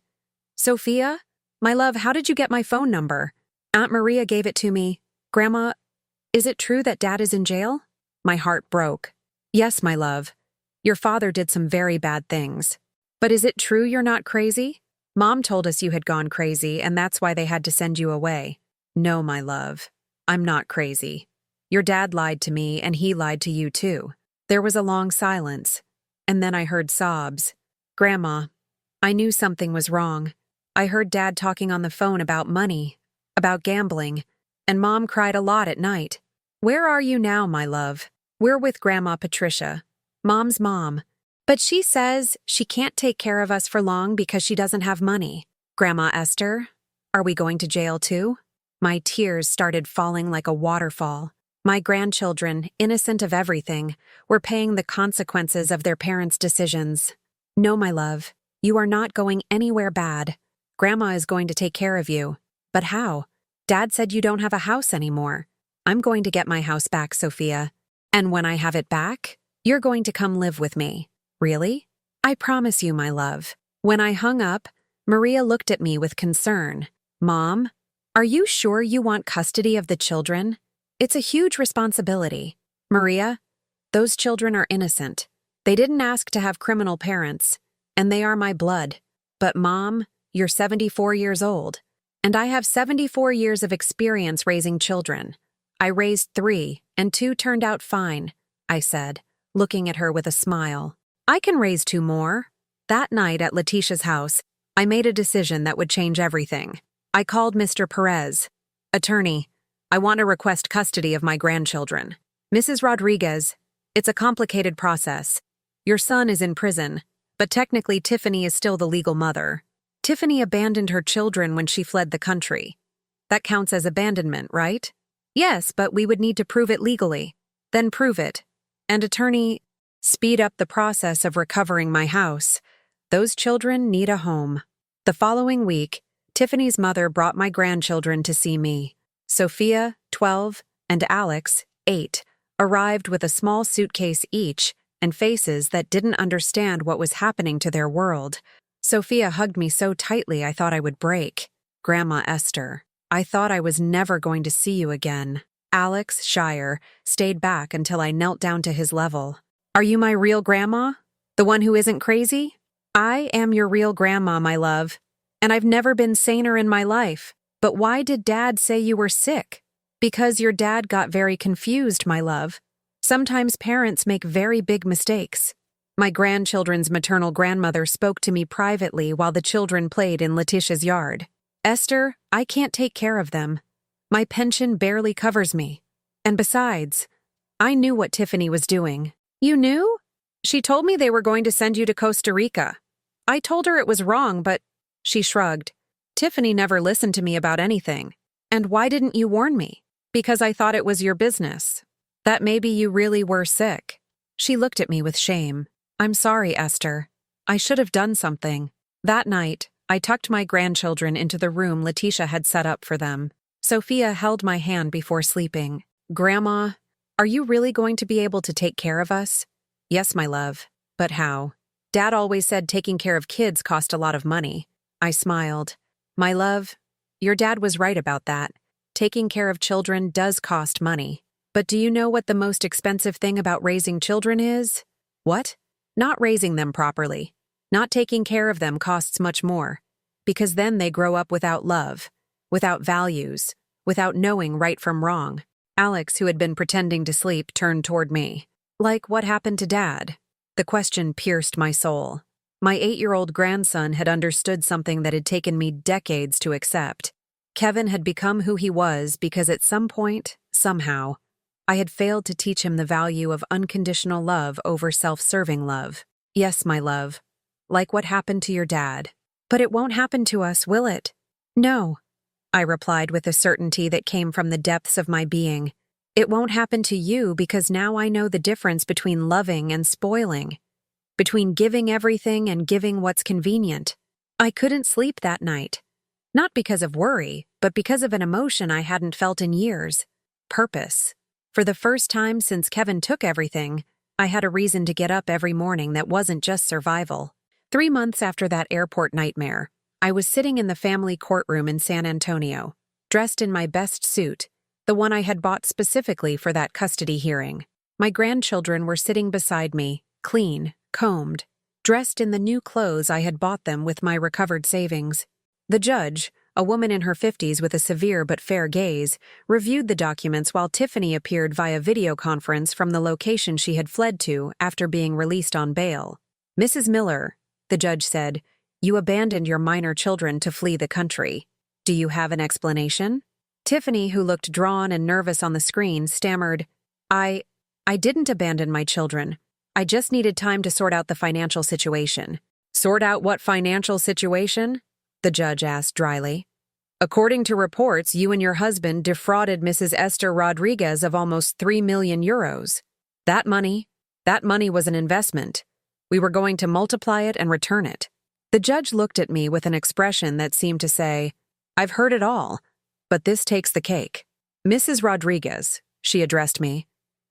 Speaker 1: "Sophia? My love, how did you get my phone number?" "Aunt Maria gave it to me." "Grandma, is it true that Dad is in jail?" My heart broke. "Yes, my love. Your father did some very bad things. But is it true you're not crazy? Mom told us you had gone crazy, and that's why they had to send you away." "No, my love. I'm not crazy. Your dad lied to me, and he lied to you too." There was a long silence, and then I heard sobs. "Grandma, I knew something was wrong. I heard Dad talking on the phone about money, about gambling, and Mom cried a lot at night." "Where are you now, my love?" "We're with Grandma Patricia, Mom's mom. But she says she can't take care of us for long because she doesn't have money." "Grandma Esther, are we going to jail too?" My tears started falling like a waterfall. My grandchildren, innocent of everything, were paying the consequences of their parents' decisions. "No, my love, you are not going anywhere bad. Grandma is going to take care of you." "But how? Dad said you don't have a house anymore." "I'm going to get my house back, Sophia. And when I have it back, you're going to come live with me." "Really?" "I promise you, my love." When I hung up, Maria looked at me with concern. "Mom, are you sure you want custody of the children? It's a huge responsibility." "Maria, those children are innocent. They didn't ask to have criminal parents, and they are my blood. But Mom, you're 74 years old, and I have 74 years of experience raising children. I raised 3, and 2 turned out fine," I said, looking at her with a smile. "I can raise 2 more." That night at Letitia's house, I made a decision that would change everything. I called Mr. Perez. "Attorney, I want to request custody of my grandchildren." "Mrs. Rodriguez, it's a complicated process. Your son is in prison, but technically Tiffany is still the legal mother. Tiffany abandoned her children when she fled the country. That counts as abandonment, right?" "Yes, but we would need to prove it legally." "Then prove it. And attorney, speed up the process of recovering my house. Those children need a home." The following week, Tiffany's mother brought my grandchildren to see me. Sophia, 12, and Alex, 8, arrived with a small suitcase each and faces that didn't understand what was happening to their world. Sophia hugged me so tightly I thought I would break. "Grandma Esther, I thought I was never going to see you again." Alex, shyer, stayed back until I knelt down to his level. "Are you my real grandma? The one who isn't crazy?" "I am your real grandma, my love, and I've never been saner in my life. But why did Dad say you were sick?" "Because your dad got very confused, my love. Sometimes parents make very big mistakes." My grandchildren's maternal grandmother spoke to me privately while the children played in Letitia's yard. "Esther, I can't take care of them. My pension barely covers me. And besides, I knew what Tiffany was doing." "You knew?" "She told me they were going to send you to Costa Rica. I told her it was wrong, but..." She shrugged. "Tiffany never listened to me about anything." "And why didn't you warn me?" "Because I thought it was your business. That maybe you really were sick." She looked at me with shame. "I'm sorry, Esther. I should have done something." That night, I tucked my grandchildren into the room Letitia had set up for them. Sophia held my hand before sleeping. "Grandma, are you really going to be able to take care of us?" "Yes, my love. But how? Dad always said taking care of kids cost a lot of money." I smiled. "My love, your dad was right about that. Taking care of children does cost money. But do you know what the most expensive thing about raising children is?" "What?" "Not raising them properly. Not taking care of them costs much more. Because then they grow up without love, without values, without knowing right from wrong." Alex, who had been pretending to sleep, turned toward me. "Like what happened to Dad?" The question pierced my soul. My 8-year-old grandson had understood something that had taken me decades to accept. Kevin had become who he was because at some point, somehow, I had failed to teach him the value of unconditional love over self-serving love. Yes, my love. Like what happened to your dad. But it won't happen to us, will it? No, I replied with a certainty that came from the depths of my being. It won't happen to you because now I know the difference between loving and spoiling, between giving everything and giving what's convenient. I couldn't sleep that night. Not because of worry, but because of an emotion I hadn't felt in years. Purpose. For the first time since Kevin took everything, I had a reason to get up every morning that wasn't just survival. 3 months after that airport nightmare, I was sitting in the family courtroom in San Antonio, dressed in my best suit, the one I had bought specifically for that custody hearing. My grandchildren were sitting beside me, clean, combed, dressed in the new clothes I had bought them with my recovered savings. The judge, a woman in her 50s with a severe but fair gaze, reviewed the documents while Tiffany appeared via video conference from the location she had fled to after being released on bail. "Mrs. Miller," the judge said, "you abandoned your minor children to flee the country. Do you have an explanation?" Tiffany, who looked drawn and nervous on the screen, stammered, I didn't abandon my children. I just needed time to sort out the financial situation." "Sort out what financial situation?" the judge asked dryly. "According to reports, you and your husband defrauded Mrs. Esther Rodriguez of almost 3 million euros. That money was an investment. We were going to multiply it and return it." The judge looked at me with an expression that seemed to say, "I've heard it all, but this takes the cake." "Mrs. Rodriguez," she addressed me,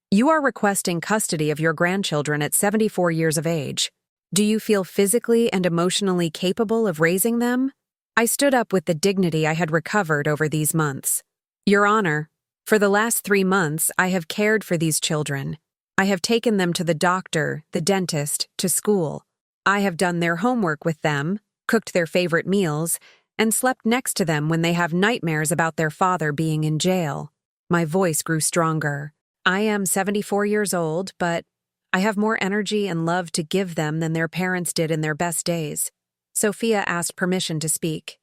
Speaker 1: "you are requesting custody of your grandchildren at 74 years of age. Do you feel physically and emotionally capable of raising them?" I stood up with the dignity I had recovered over these months. "Your Honor, for the last 3 months, I have cared for these children. I have taken them to the doctor, the dentist, to school. I have done their homework with them, cooked their favorite meals, and slept next to them when they have nightmares about their father being in jail." My voice grew stronger. "I am 74 years old, but I have more energy and love to give them than their parents did in their best days." Sophia asked permission to speak.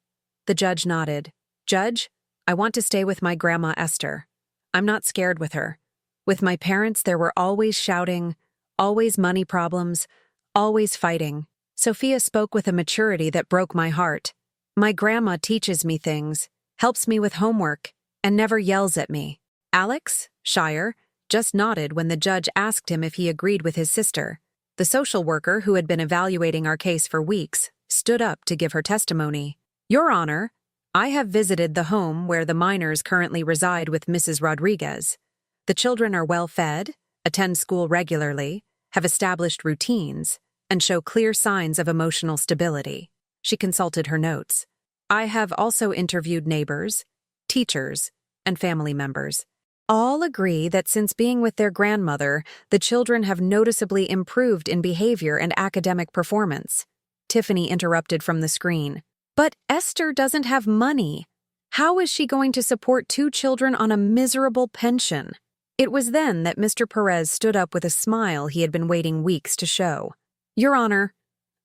Speaker 1: The judge nodded. "Judge, I want to stay with my grandma Esther. I'm not scared with her. With my parents, there were always shouting, always money problems, always fighting." Sophia spoke with a maturity that broke my heart. "My grandma teaches me things, helps me with homework, and never yells at me." Alex, Shire, just nodded when the judge asked him if he agreed with his sister. The social worker, who had been evaluating our case for weeks, stood up to give her testimony. "Your Honor, I have visited the home where the minors currently reside with Mrs. Rodriguez. The children are well fed, attend school regularly, have established routines, and show clear signs of emotional stability." She consulted her notes. "I have also interviewed neighbors, teachers, and family members. All agree that since being with their grandmother, the children have noticeably improved in behavior and academic performance." Tiffany interrupted from the screen. "But Esther doesn't have money. How is she going to support 2 children on a miserable pension?" It was then that Mr. Perez stood up with a smile he had been waiting weeks to show. "Your Honor,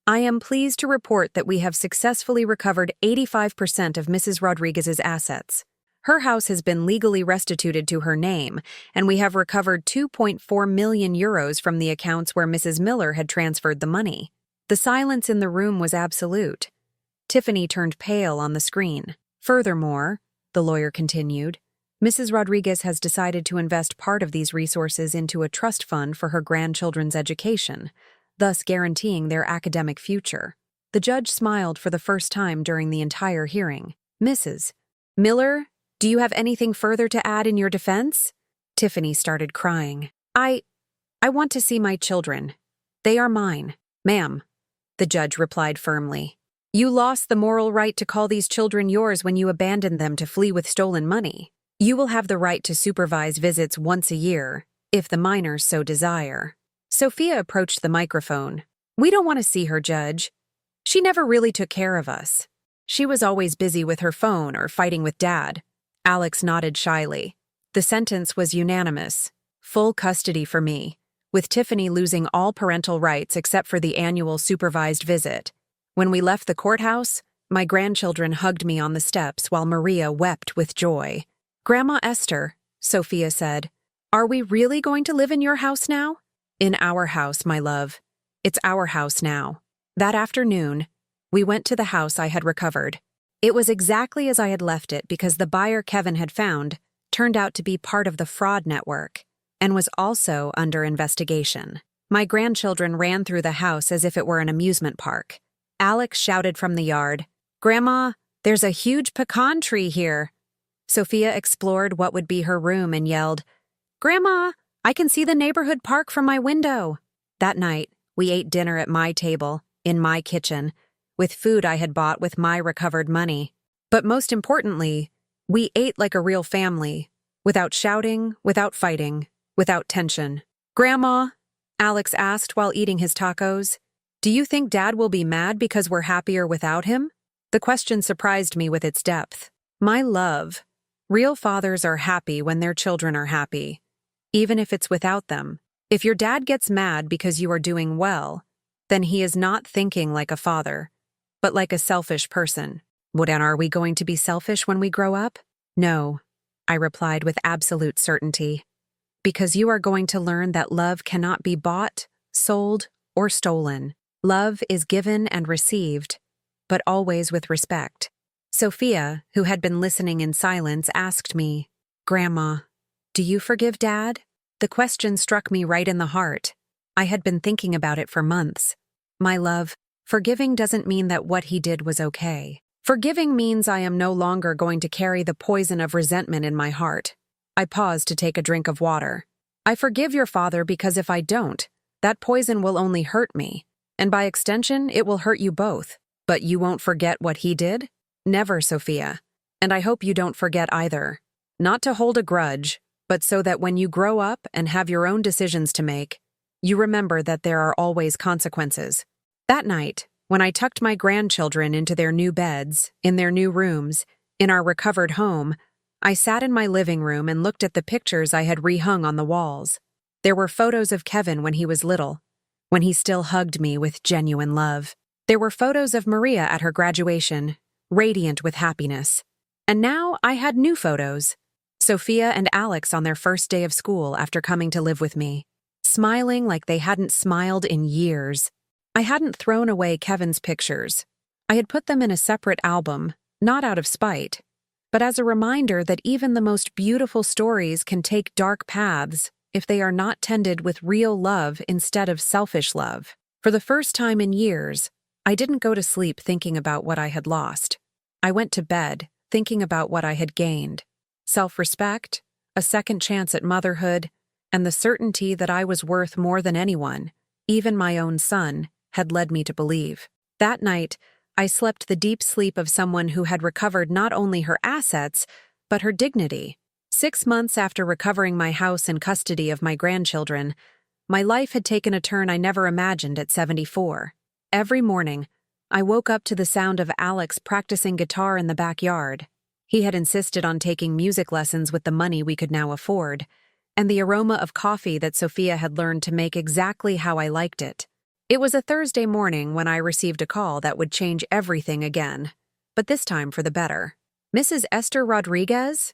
Speaker 1: I am pleased to report that we have successfully recovered 85% of Mrs. Rodriguez's assets. Her house has been legally restituted to her name, and we have recovered 2.4 million euros from the accounts where Mrs. Miller had transferred the money." The silence in the room was absolute. Tiffany turned pale on the screen. "Furthermore," the lawyer continued, "Mrs. Rodriguez has decided to invest part of these resources into a trust fund for her grandchildren's education, thus guaranteeing their academic future." The judge smiled for the first time during the entire hearing. "Mrs. Miller, do you have anything further to add in your defense?" Tiffany started crying. I want to see my children. They are mine." "Ma'am," the judge replied firmly, "you lost the moral right to call these children yours when you abandoned them to flee with stolen money. You will have the right to supervise visits once a year, if the minors so desire." Sophia approached the microphone. "We don't want to see her, Judge. She never really took care of us. She was always busy with her phone or fighting with Dad." Alex nodded shyly. The sentence was unanimous. Full custody for me. with Tiffany losing all parental rights except for the annual supervised visit. When we left the courthouse, my grandchildren hugged me on the steps while Maria wept with joy. "Grandma Esther," Sophia said, "are we really going to live in your house now?" "In our house, my love. It's our house now." That afternoon, we went to the house I had recovered. It was exactly as I had left it because the buyer Kevin had found turned out to be part of the fraud network and was also under investigation. My grandchildren ran through the house as if it were an amusement park. Alex shouted from the yard, "Grandma, there's a huge pecan tree here." Sophia explored what would be her room and yelled, "Grandma, I can see the neighborhood park from my window." That night, we ate dinner at my table, in my kitchen, with food I had bought with my recovered money. But most importantly, we ate like a real family, without shouting, without fighting, without tension. "Grandma," Alex asked while eating his tacos, "do you think Dad will be mad because we're happier without him?" The question surprised me with its depth. My love, real fathers are happy when their children are happy, even if it's without them. If your dad gets mad because you are doing well, then he is not thinking like a father, but like a selfish person. "What, and are we going to be selfish when we grow up?" "No," I replied with absolute certainty. "Because you are going to learn that love cannot be bought, sold, or stolen. Love is given and received, but always with respect." Sophia, who had been listening in silence, asked me, "Grandma, do you forgive Dad?" The question struck me right in the heart. I had been thinking about it for months. My love, forgiving doesn't mean that what he did was okay. Forgiving means I am no longer going to carry the poison of resentment in my heart. I paused to take a drink of water. "I forgive your father because if I don't, that poison will only hurt me, and by extension, it will hurt you both. But you won't forget what he did?" "Never, Sophia. And I hope you don't forget either. Not to hold a grudge, but so that when you grow up and have your own decisions to make, you remember that there are always consequences." That night, when I tucked my grandchildren into their new beds, in their new rooms, in our recovered home, I sat in my living room and looked at the pictures I had rehung on the walls. There were photos of Kevin when he was little, when he still hugged me with genuine love. There were photos of Maria at her graduation, radiant with happiness. And now I had new photos. Sophia and Alex on their first day of school after coming to live with me, smiling like they hadn't smiled in years. I hadn't thrown away Kevin's pictures. I had put them in a separate album, not out of spite, but as a reminder that even the most beautiful stories can take dark paths if they are not tended with real love instead of selfish love. For the first time in years, I didn't go to sleep thinking about what I had lost. I went to bed thinking about what I had gained: self-respect, a second chance at motherhood, and the certainty that I was worth more than anyone, even my own son, had led me to believe. That night, I slept the deep sleep of someone who had recovered not only her assets, but her dignity. 6 months after recovering my house and custody of my grandchildren, my life had taken a turn I never imagined at 74. Every morning, I woke up to the sound of Alex practicing guitar in the backyard. He had insisted on taking music lessons with the money we could now afford, and the aroma of coffee that Sophia had learned to make exactly how I liked it. It was a Thursday morning when I received a call that would change everything again, but this time for the better. "Mrs. Esther Rodriguez?"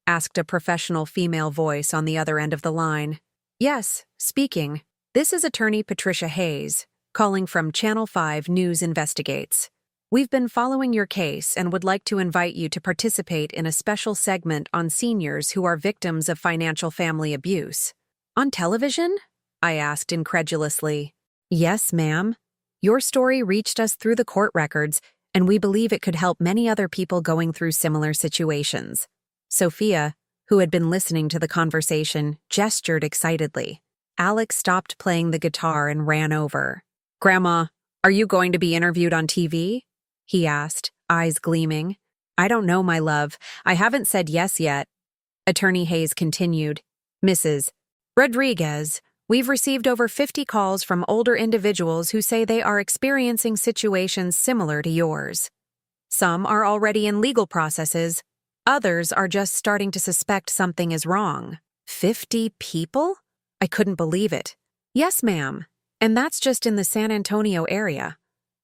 Speaker 1: asked a professional female voice on the other end of the line. "Yes, speaking. This is attorney Patricia Hayes, calling from Channel 5 News Investigates. We've been following your case and would like to invite you to participate in a special segment on seniors who are victims of financial family abuse." "On television?" I asked incredulously. "Yes, ma'am. Your story reached us through the court records, and we believe it could help many other people going through similar situations." Sophia, who had been listening to the conversation, gestured excitedly. Alex stopped playing the guitar and ran over. "Grandma, are you going to be interviewed on TV?" he asked, eyes gleaming. "I don't know, my love. I haven't said yes yet." Attorney Hayes continued, "Mrs. Rodriguez, we've received over 50 calls from older individuals who say they are experiencing situations similar to yours. Some are already in legal processes. Others are just starting to suspect something is wrong." 50 people? I couldn't believe it. Yes, ma'am. And that's just in the San Antonio area.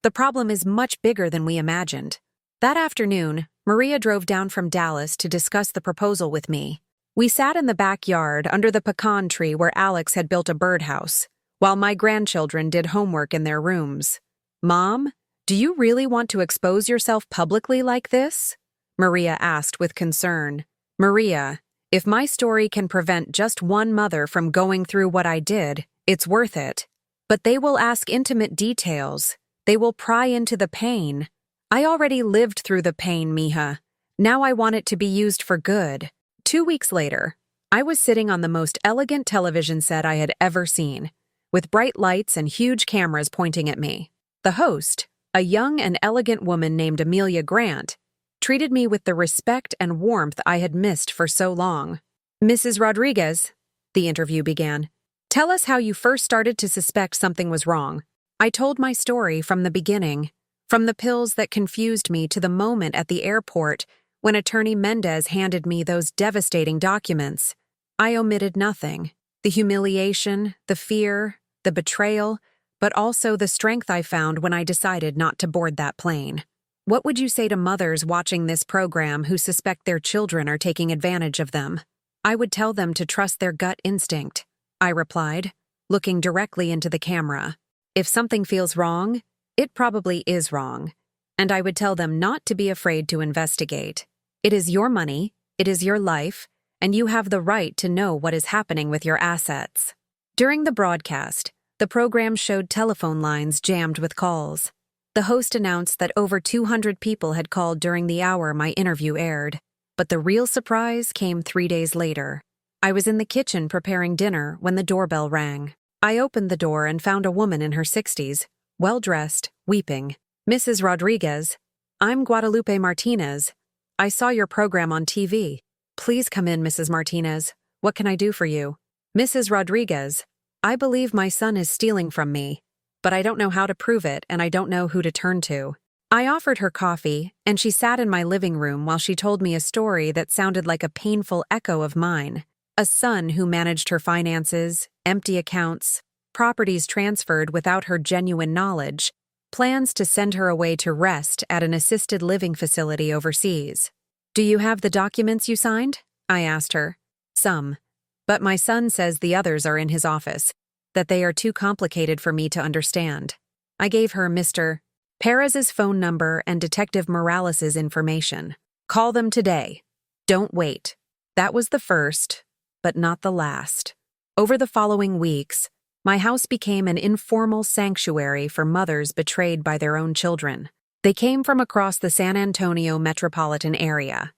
Speaker 1: The problem is much bigger than we imagined. That afternoon, Maria drove down from Dallas to discuss the proposal with me. We sat in the backyard under the pecan tree where Alex had built a birdhouse, while my grandchildren did homework in their rooms. Mom, do you really want to expose yourself publicly like this? Maria asked with concern. Maria, if my story can prevent just one mother from going through what I did, it's worth it. But they will ask intimate details. They will pry into the pain. I already lived through the pain, Mija. Now I want it to be used for good. 2 weeks later, I was sitting on the most elegant television set I had ever seen, with bright lights and huge cameras pointing at me. The host, a young and elegant woman named Amelia Grant, treated me with the respect and warmth I had missed for so long. Mrs. Rodriguez, the interview began, tell us how you first started to suspect something was wrong. I told my story from the beginning, from the pills that confused me to the moment at the airport when Attorney Mendez handed me those devastating documents. I omitted nothing. The humiliation, the fear, the betrayal, but also the strength I found when I decided not to board that plane. What would you say to mothers watching this program who suspect their children are taking advantage of them? I would tell them to trust their gut instinct, I replied, looking directly into the camera. If something feels wrong, it probably is wrong. And I would tell them not to be afraid to investigate. It is your money, it is your life, and you have the right to know what is happening with your assets. During the broadcast, the program showed telephone lines jammed with calls. The host announced that over 200 people had called during the hour my interview aired. But the real surprise came 3 days later. I was in the kitchen preparing dinner when the doorbell rang. I opened the door and found a woman in her 60s, well-dressed, weeping. Mrs. Rodriguez, I'm Guadalupe Martinez. I saw your program on TV. Please come in, Mrs. Martinez. What can I do for you? Mrs. Rodriguez, I believe my son is stealing from me, but I don't know how to prove it and I don't know who to turn to. I offered her coffee, and she sat in my living room while she told me a story that sounded like a painful echo of mine. A son who managed her finances, empty accounts, properties transferred without her genuine knowledge, plans to send her away to rest at an assisted living facility overseas. Do you have the documents you signed? I asked her. Some. But my son says the others are in his office, that they are too complicated for me to understand. I gave her Mr. Perez's phone number and Detective Morales' information. Call them today. Don't wait. That was the first, but not the last. Over the following weeks, my house became an informal sanctuary for mothers betrayed by their own children. They came from across the San Antonio metropolitan area,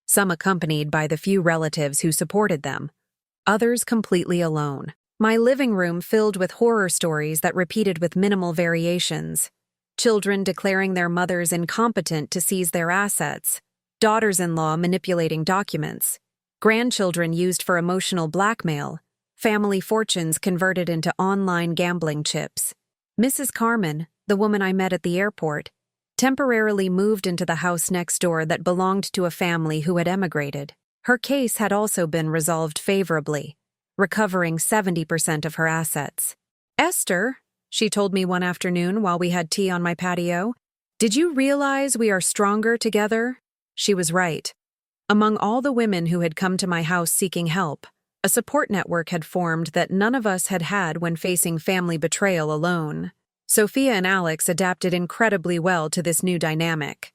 Speaker 1: some accompanied by the few relatives who supported them, others completely alone. My living room filled with horror stories that repeated with minimal variations. Children declaring their mothers incompetent to seize their assets, daughters-in-law manipulating documents, grandchildren used for emotional blackmail, family fortunes converted into online gambling chips. Mrs. Carmen, the woman I met at the airport, temporarily moved into the house next door that belonged to a family who had emigrated. Her case had also been resolved favorably, recovering 70% of her assets. Esther, she told me one afternoon while we had tea on my patio, did you realize we are stronger together? She was right. Among all the women who had come to my house seeking help, a support network had formed that none of us had had when facing family betrayal alone. Sophia and Alex adapted incredibly well to this new dynamic.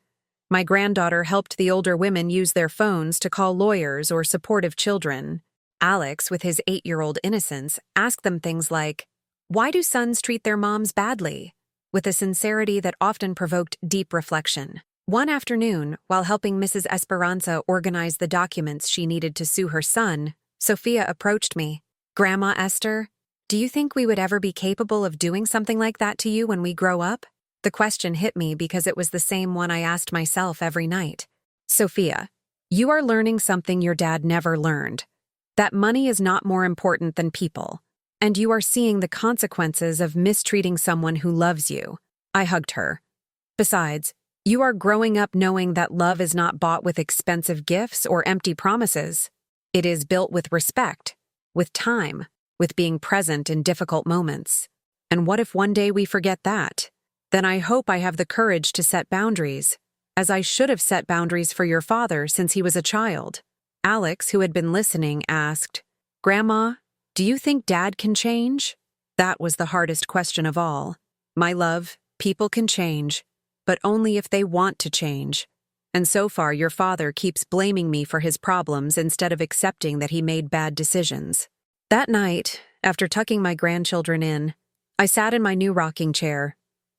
Speaker 1: My granddaughter helped the older women use their phones to call lawyers or supportive children. Alex, with his 8-year-old innocence, asked them things like, "Why do sons treat their moms badly?" with a sincerity that often provoked deep reflection. One afternoon, while helping Mrs. Esperanza organize the documents she needed to sue her son, Sophia approached me. "Grandma Esther, do you think we would ever be capable of doing something like that to you when we grow up?" The question hit me because it was the same one I asked myself every night. Sophia, you are learning something your dad never learned. That money is not more important than people. And you are seeing the consequences of mistreating someone who loves you. I hugged her. Besides, you are growing up knowing that love is not bought with expensive gifts or empty promises. It is built with respect, with time, with being present in difficult moments. And what if one day we forget that? Then I hope I have the courage to set boundaries, as I should have set boundaries for your father since he was a child. Alex, who had been listening, asked, "Grandma, do you think Dad can change?" That was the hardest question of all. My love, people can change, but only if they want to change. And so far, your father keeps blaming me for his problems instead of accepting that he made bad decisions. That night, after tucking my grandchildren in, I sat in my new rocking chair.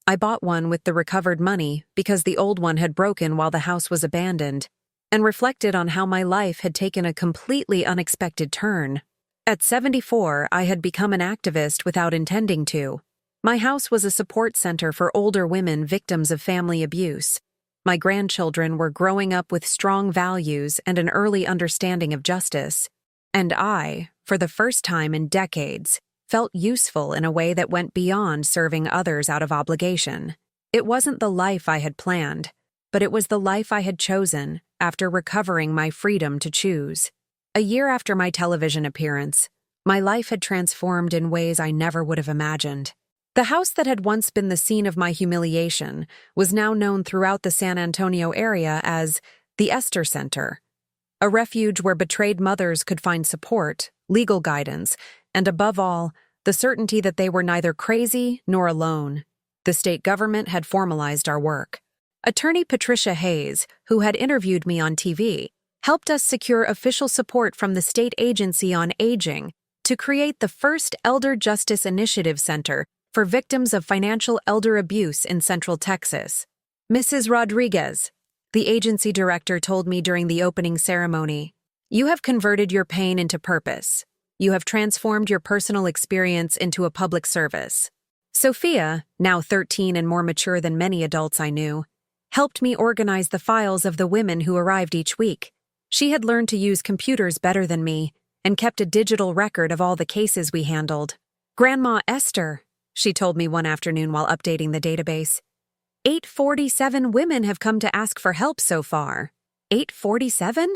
Speaker 1: I bought one with the recovered money because the old one had broken while the house was abandoned, and reflected on how my life had taken a completely unexpected turn. At 74, I had become an activist without intending to. My house was a support center for older women victims of family abuse. My grandchildren were growing up with strong values and an early understanding of justice. And I, for the first time in decades, felt useful in a way that went beyond serving others out of obligation. It wasn't the life I had planned, but it was the life I had chosen after recovering my freedom to choose. A year after my television appearance, my life had transformed in ways I never would have imagined. The house that had once been the scene of my humiliation was now known throughout the San Antonio area as the Esther Center, a refuge where betrayed mothers could find support, legal guidance, and above all, the certainty that they were neither crazy nor alone. The state government had formalized our work. Attorney Patricia Hayes, who had interviewed me on TV, helped us secure official support from the State Agency on Aging to create the first Elder Justice Initiative Center for victims of financial elder abuse in Central Texas. Mrs. Rodriguez, the agency director, told me during the opening ceremony, "You have converted your pain into purpose. You have transformed your personal experience into a public service." Sophia, now 13 and more mature than many adults I knew, helped me organize the files of the women who arrived each week. She had learned to use computers better than me and kept a digital record of all the cases we handled. "Grandma Esther," she told me one afternoon while updating the database, 847 women have come to ask for help so far." 847?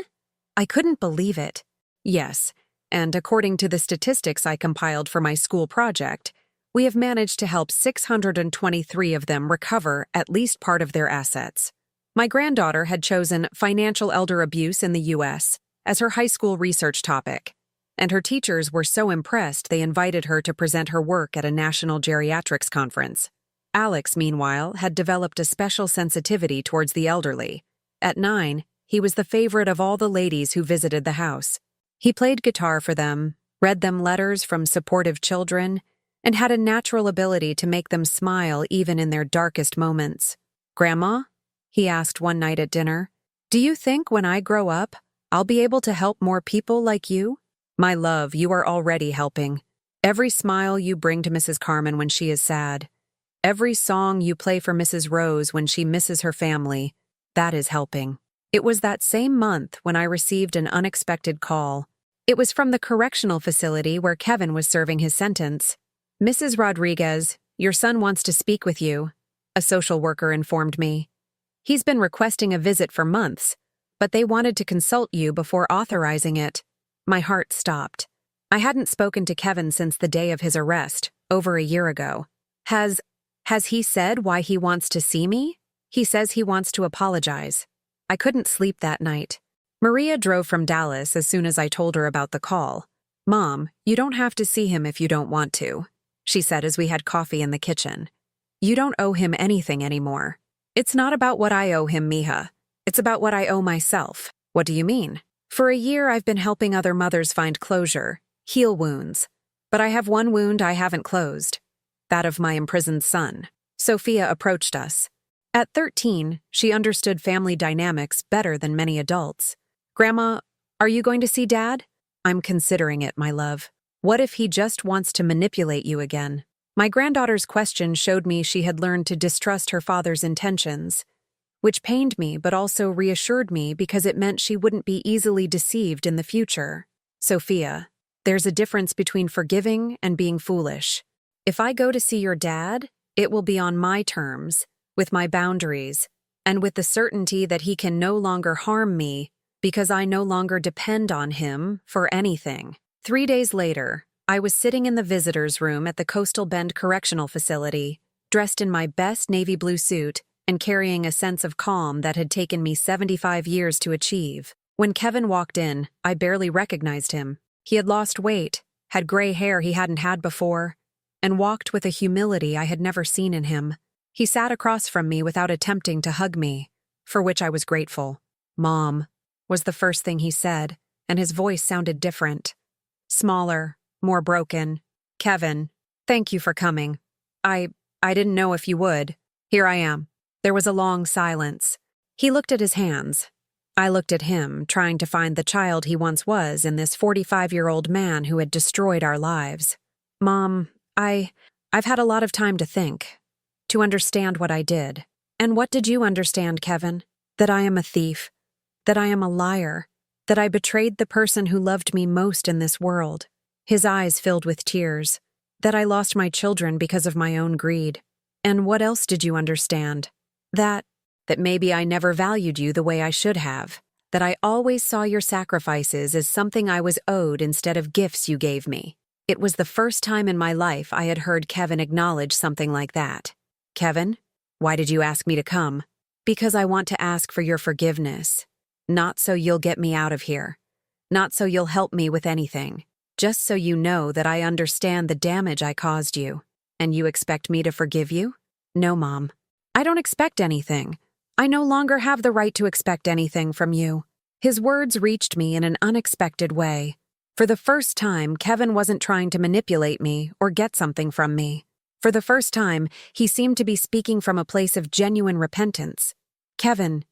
Speaker 1: I couldn't believe it. Yes, and according to the statistics I compiled for my school project, we have managed to help 623 of them recover at least part of their assets. My granddaughter had chosen financial elder abuse in the U.S. as her high school research topic, and her teachers were so impressed they invited her to present her work at a national geriatrics conference. Alex, meanwhile, had developed a special sensitivity towards the elderly. At 9, he was the favorite of all the ladies who visited the house. He played guitar for them, read them letters from supportive children, and had a natural ability to make them smile even in their darkest moments. "Grandma?" he asked one night at dinner, "do you think when I grow up, I'll be able to help more people like you?" My love, you are already helping. Every smile you bring to Mrs. Carmen when she is sad, every song you play for Mrs. Rose when she misses her family, that is helping. It was that same month when I received an unexpected call. It was from the correctional facility where Kevin was serving his sentence. "Mrs. Rodriguez, your son wants to speak with you," a social worker informed me. "He's been requesting a visit for months, but they wanted to consult you before authorizing it." My heart stopped. I hadn't spoken to Kevin since the day of his arrest, over a year ago. Has he said why he wants to see me? He says he wants to apologize. I couldn't sleep that night. Maria drove from Dallas as soon as I told her about the call. "Mom, you don't have to see him if you don't want to," she said as we had coffee in the kitchen. "You don't owe him anything anymore." "It's not about what I owe him, Mija. It's about what I owe myself." "What do you mean?" "For a year I've been helping other mothers find closure, heal wounds. But I have one wound I haven't closed. That of my imprisoned son." Sophia approached us. At 13, she understood family dynamics better than many adults. "Grandma, are you going to see Dad?" "I'm considering it, my love. What if he just wants to manipulate you again?" My granddaughter's question showed me she had learned to distrust her father's intentions, which pained me but also reassured me because it meant she wouldn't be easily deceived in the future. "Sophia, there's a difference between forgiving and being foolish. If I go to see your dad, it will be on my terms, with my boundaries, and with the certainty that he can no longer harm me because I no longer depend on him for anything." 3 days later, I was sitting in the visitor's room at the Coastal Bend Correctional Facility, dressed in my best navy blue suit and carrying a sense of calm that had taken me 75 years to achieve. When Kevin walked in, I barely recognized him. He had lost weight, had gray hair he hadn't had before, and walked with a humility I had never seen in him. He sat across from me without attempting to hug me, for which I was grateful. "Mom," was the first thing he said, and his voice sounded different. Smaller, more broken. "Kevin, thank you for coming. I didn't know if you would. Here I am." There was a long silence. He looked at his hands. I looked at him, trying to find the child he once was in this 45-year-old man who had destroyed our lives. "Mom, I've had a lot of time to think, to understand what I did." "And what did you understand, Kevin?" "That I am a thief, that I am a liar, that I betrayed the person who loved me most in this world." His eyes filled with tears. "That I lost my children because of my own greed." "And what else did you understand?" That maybe I never valued you the way I should have, that I always saw your sacrifices as something I was owed instead of gifts you gave me." It was the first time in my life I had heard Kevin acknowledge something like that. "Kevin, why did you ask me to come?" "Because I want to ask for your forgiveness. Not so you'll get me out of here. Not so you'll help me with anything. Just so you know that I understand the damage I caused you. And you expect me to forgive you?" "No, Mom. I don't expect anything. I no longer have the right to expect anything from you." His words reached me in an unexpected way. For the first time, Kevin wasn't trying to manipulate me or get something from me. For the first time, he seemed to be speaking from a place of genuine repentance. "Kevin,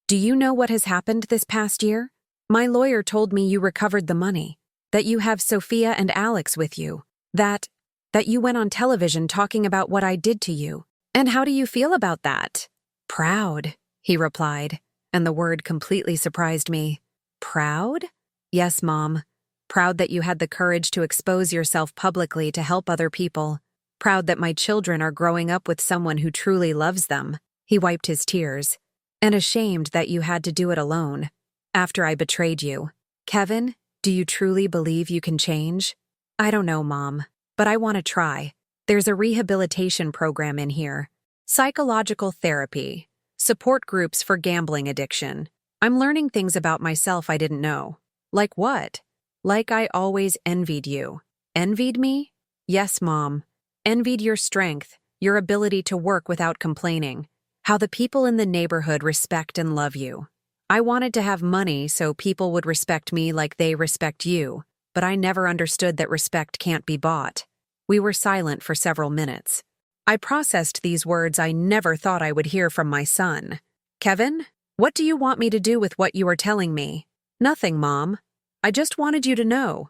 Speaker 1: do you know what has happened this past year? My lawyer told me you recovered the money, that you have Sophia and Alex with you, that you went on television talking about what I did to you. And how do you feel about that?" "Proud," he replied, and the word completely surprised me. "Proud?" "Yes, Mom. Proud that you had the courage to expose yourself publicly to help other people. Proud that my children are growing up with someone who truly loves them." He wiped his tears. "And ashamed that you had to do it alone. After I betrayed you. Kevin, do you truly believe you can change?" "I don't know, Mom, but I want to try. There's a rehabilitation program in here. Psychological therapy. Support groups for gambling addiction. I'm learning things about myself I didn't know." "Like what?" "Like I always envied you." "Envied me?" "Yes, Mom. Envied your strength, your ability to work without complaining. How the people in the neighborhood respect and love you. I wanted to have money so people would respect me like they respect you, but I never understood that respect can't be bought." We were silent for several minutes. I processed these words I never thought I would hear from my son. "Kevin, what do you want me to do with what you are telling me?" "Nothing, Mom. I just wanted you to know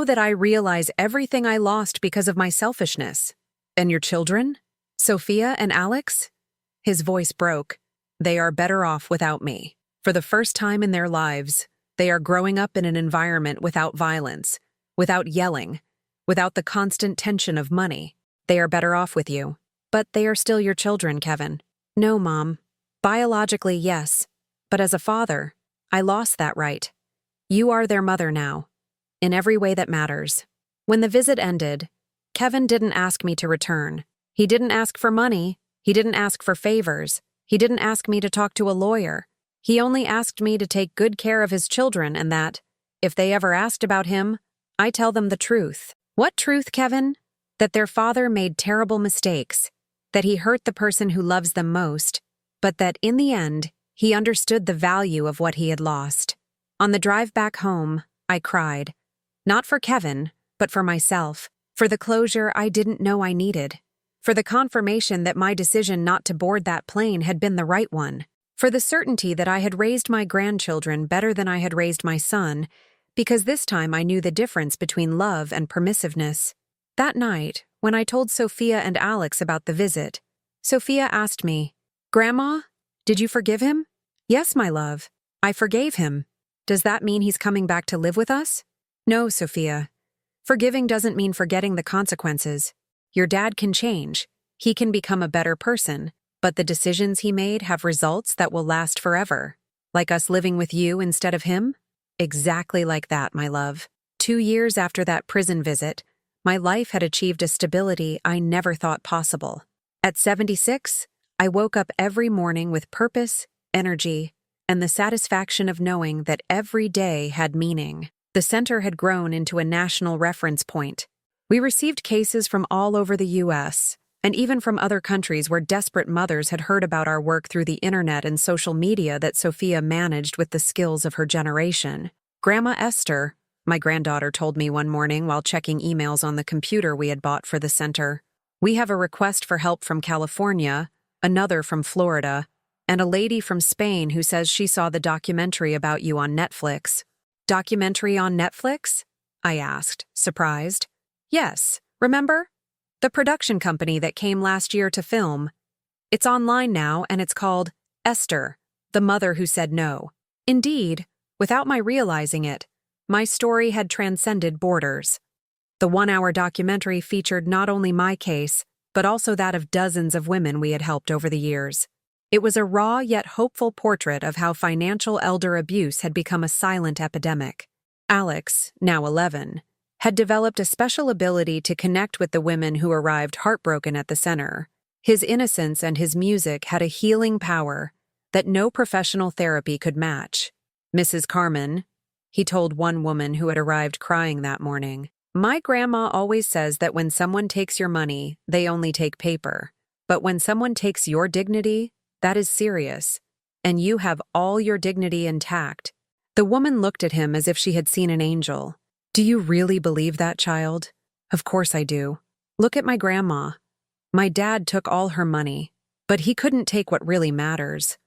Speaker 1: that I realize everything I lost because of my selfishness." "And your children? Sophia and Alex?" His voice broke. "They are better off without me. For the first time in their lives, they are growing up in an environment without violence, without yelling, without the constant tension of money. They are better off with you. But they are still your children, Kevin." "No, Mom. Biologically, yes. But as a father, I lost that right. You are their mother now, in every way that matters." When the visit ended, Kevin didn't ask me to return. He didn't ask for money. He didn't ask for favors. He didn't ask me to talk to a lawyer. He only asked me to take good care of his children and that, if they ever asked about him, I tell them the truth. "What truth, Kevin?" "That their father made terrible mistakes, that he hurt the person who loves them most, but that in the end, he understood the value of what he had lost." On the drive back home, I cried. Not for Kevin, but for myself, for the closure I didn't know I needed, for the confirmation that my decision not to board that plane had been the right one, for the certainty that I had raised my grandchildren better than I had raised my son, because this time I knew the difference between love and permissiveness. That night, when I told Sophia and Alex about the visit, Sophia asked me, "Grandma, did you forgive him?" "Yes, my love. I forgave him. Does that mean he's coming back to live with us?" "No, Sophia. Forgiving doesn't mean forgetting the consequences. Your dad can change. He can become a better person, but the decisions he made have results that will last forever. Like us living with you instead of him?" "Exactly like that, my love." 2 years after that prison visit, my life had achieved a stability I never thought possible. At 76, I woke up every morning with purpose, energy, and the satisfaction of knowing that every day had meaning. The center had grown into a national reference point. We received cases from all over the U.S., and even from other countries where desperate mothers had heard about our work through the internet and social media that Sophia managed with the skills of her generation. Grandma Esther, my granddaughter told me one morning while checking emails on the computer we had bought for the center. We have a request for help from California, another from Florida, and a lady from Spain who says she saw the documentary about you on Netflix. Documentary on Netflix? I asked, surprised. Yes, remember? The production company that came last year to film. It's online now, and it's called Esther, the Mother Who Said No. Indeed, without my realizing it, my story had transcended borders. The 1-hour documentary featured not only my case, but also that of dozens of women we had helped over the years. It was a raw yet hopeful portrait of how financial elder abuse had become a silent epidemic. Alex, now 11, had developed a special ability to connect with the women who arrived heartbroken at the center. His innocence and his music had a healing power that no professional therapy could match. Mrs. Carmen, he told one woman who had arrived crying that morning, "My grandma always says that when someone takes your money, they only take paper. But when someone takes your dignity, that is serious, and you have all your dignity intact." The woman looked at him as if she had seen an angel. "Do you really believe that, child?" "Of course I do. Look at my grandma. My dad took all her money, but he couldn't take what really matters,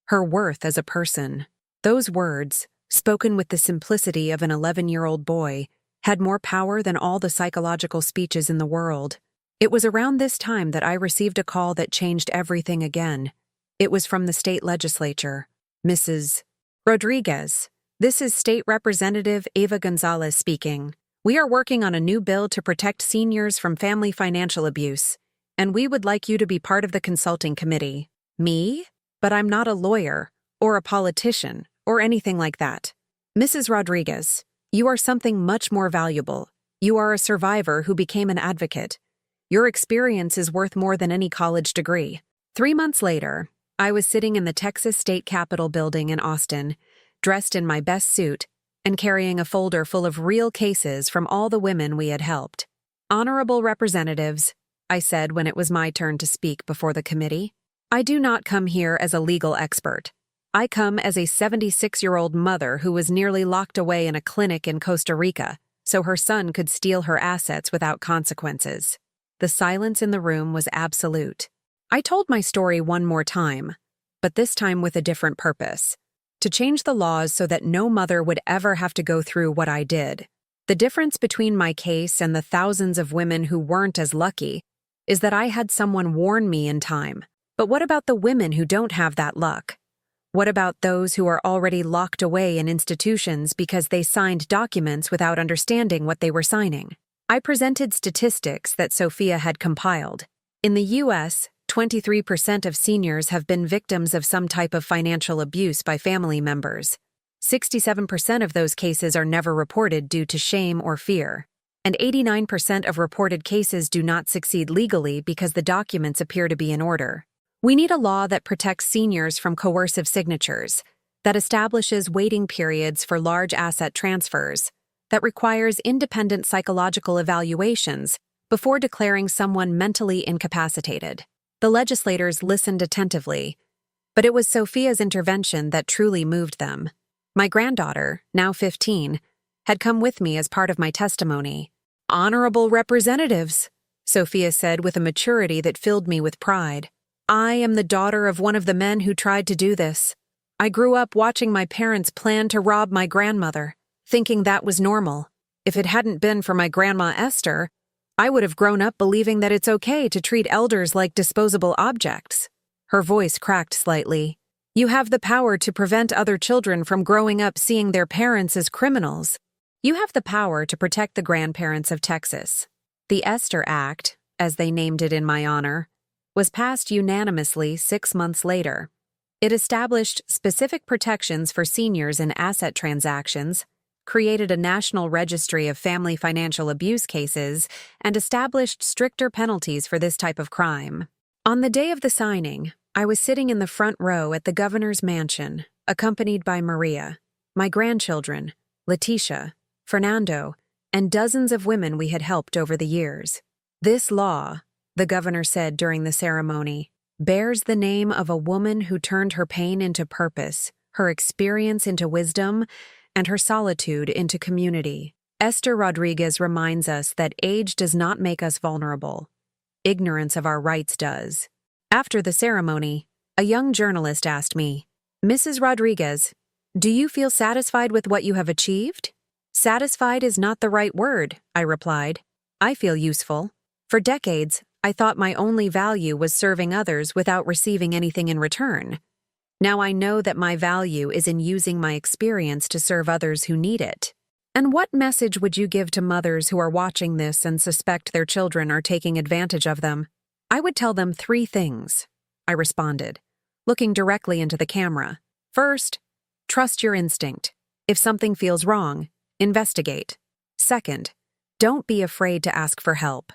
Speaker 1: her worth as a person." Those words, spoken with the simplicity of an 11-year-old boy, had more power than all the psychological speeches in the world. It was around this time that I received a call that changed everything again. It was from the state legislature. "Mrs. Rodriguez, this is State Representative Eva Gonzalez speaking. We are working on a new bill to protect seniors from family financial abuse, and we would like you to be part of the consulting committee." "Me? But I'm not a lawyer, or a politician, or anything like that." "Mrs. Rodriguez, you are something much more valuable. You are a survivor who became an advocate. Your experience is worth more than any college degree." 3 months later, I was sitting in the Texas State Capitol building in Austin, dressed in my best suit, and carrying a folder full of real cases from all the women we had helped. "Honorable representatives," I said when it was my turn to speak before the committee, "I do not come here as a legal expert. I come as a 76-year-old mother who was nearly locked away in a clinic in Costa Rica so her son could steal her assets without consequences." The silence in the room was absolute. I told my story one more time, but this time with a different purpose: to change the laws so that no mother would ever have to go through what I did. The difference between my case and the thousands of women who weren't as lucky is that I had someone warn me in time. But what about the women who don't have that luck? What about those who are already locked away in institutions because they signed documents without understanding what they were signing? I presented statistics that Sophia had compiled. In the U.S., 23% of seniors have been victims of some type of financial abuse by family members. 67% of those cases are never reported due to shame or fear. And 89% of reported cases do not succeed legally because the documents appear to be in order. We need a law that protects seniors from coercive signatures, that establishes waiting periods for large asset transfers, that requires independent psychological evaluations before declaring someone mentally incapacitated. The legislators listened attentively, but it was Sophia's intervention that truly moved them. My granddaughter, now 15, had come with me as part of my testimony. "Honorable representatives," Sophia said with a maturity that filled me with pride. "I am the daughter of one of the men who tried to do this. I grew up watching my parents plan to rob my grandmother, thinking that was normal. If it hadn't been for my grandma Esther, I would have grown up believing that it's okay to treat elders like disposable objects." Her voice cracked slightly. "You have the power to prevent other children from growing up seeing their parents as criminals. You have the power to protect the grandparents of Texas." The Esther Act, as they named it in my honor, was passed unanimously 6 months later. It established specific protections for seniors in asset transactions, created a national registry of family financial abuse cases, and established stricter penalties for this type of crime. On the day of the signing, I was sitting in the front row at the governor's mansion, accompanied by Maria, my grandchildren, Letitia, Fernando, and dozens of women we had helped over the years. This law, the governor said during the ceremony, bears the name of a woman who turned her pain into purpose, her experience into wisdom, and her solitude into community. Esther Rodriguez reminds us that age does not make us vulnerable. Ignorance of our rights does. After the ceremony, a young journalist asked me, "Mrs. Rodriguez, do you feel satisfied with what you have achieved?" "Satisfied is not the right word," I replied. "I feel useful. For decades, I thought my only value was serving others without receiving anything in return. Now I know that my value is in using my experience to serve others who need it." And what message would you give to mothers who are watching this and suspect their children are taking advantage of them? "I would tell them 3 things," I responded, looking directly into the camera. "First, trust your instinct. If something feels wrong, investigate. Second, don't be afraid to ask for help.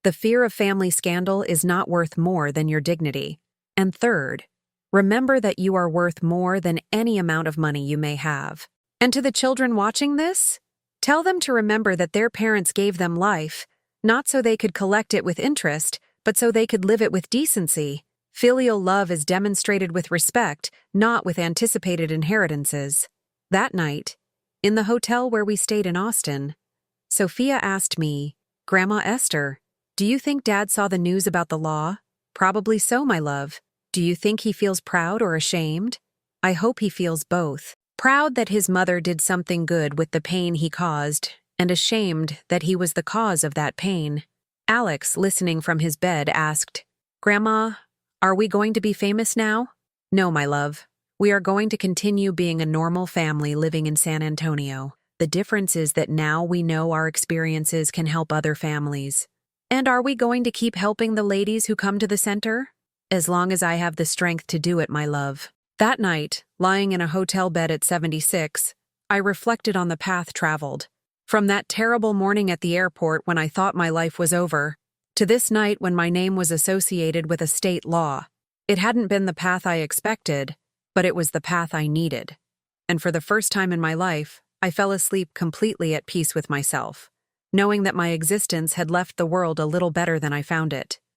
Speaker 1: The fear of family scandal is not worth more than your dignity. And third, remember that you are worth more than any amount of money you may have." And to the children watching this, tell them to remember that their parents gave them life, not so they could collect it with interest, but so they could live it with decency. Filial love is demonstrated with respect, not with anticipated inheritances. That night, in the hotel where we stayed in Austin, Sophia asked me, "Grandma Esther, do you think Dad saw the news about the law?" "Probably so, my love. Do you think he feels proud or ashamed?" "I hope he feels both. Proud that his mother did something good with the pain he caused, and ashamed that he was the cause of that pain." Alex, listening from his bed, asked, "Grandma, are we going to be famous now?" "No, my love. We are going to continue being a normal family living in San Antonio. The difference is that now we know our experiences can help other families." "And are we going to keep helping the ladies who come to the center?" "As long as I have the strength to do it, my love." That night, lying in a hotel bed at 76, I reflected on the path traveled. From that terrible morning at the airport when I thought my life was over, to this night when my name was associated with a state law. It hadn't been the path I expected, but it was the path I needed. And for the first time in my life, I fell asleep completely at peace with myself, knowing that my existence had left the world a little better than I found it.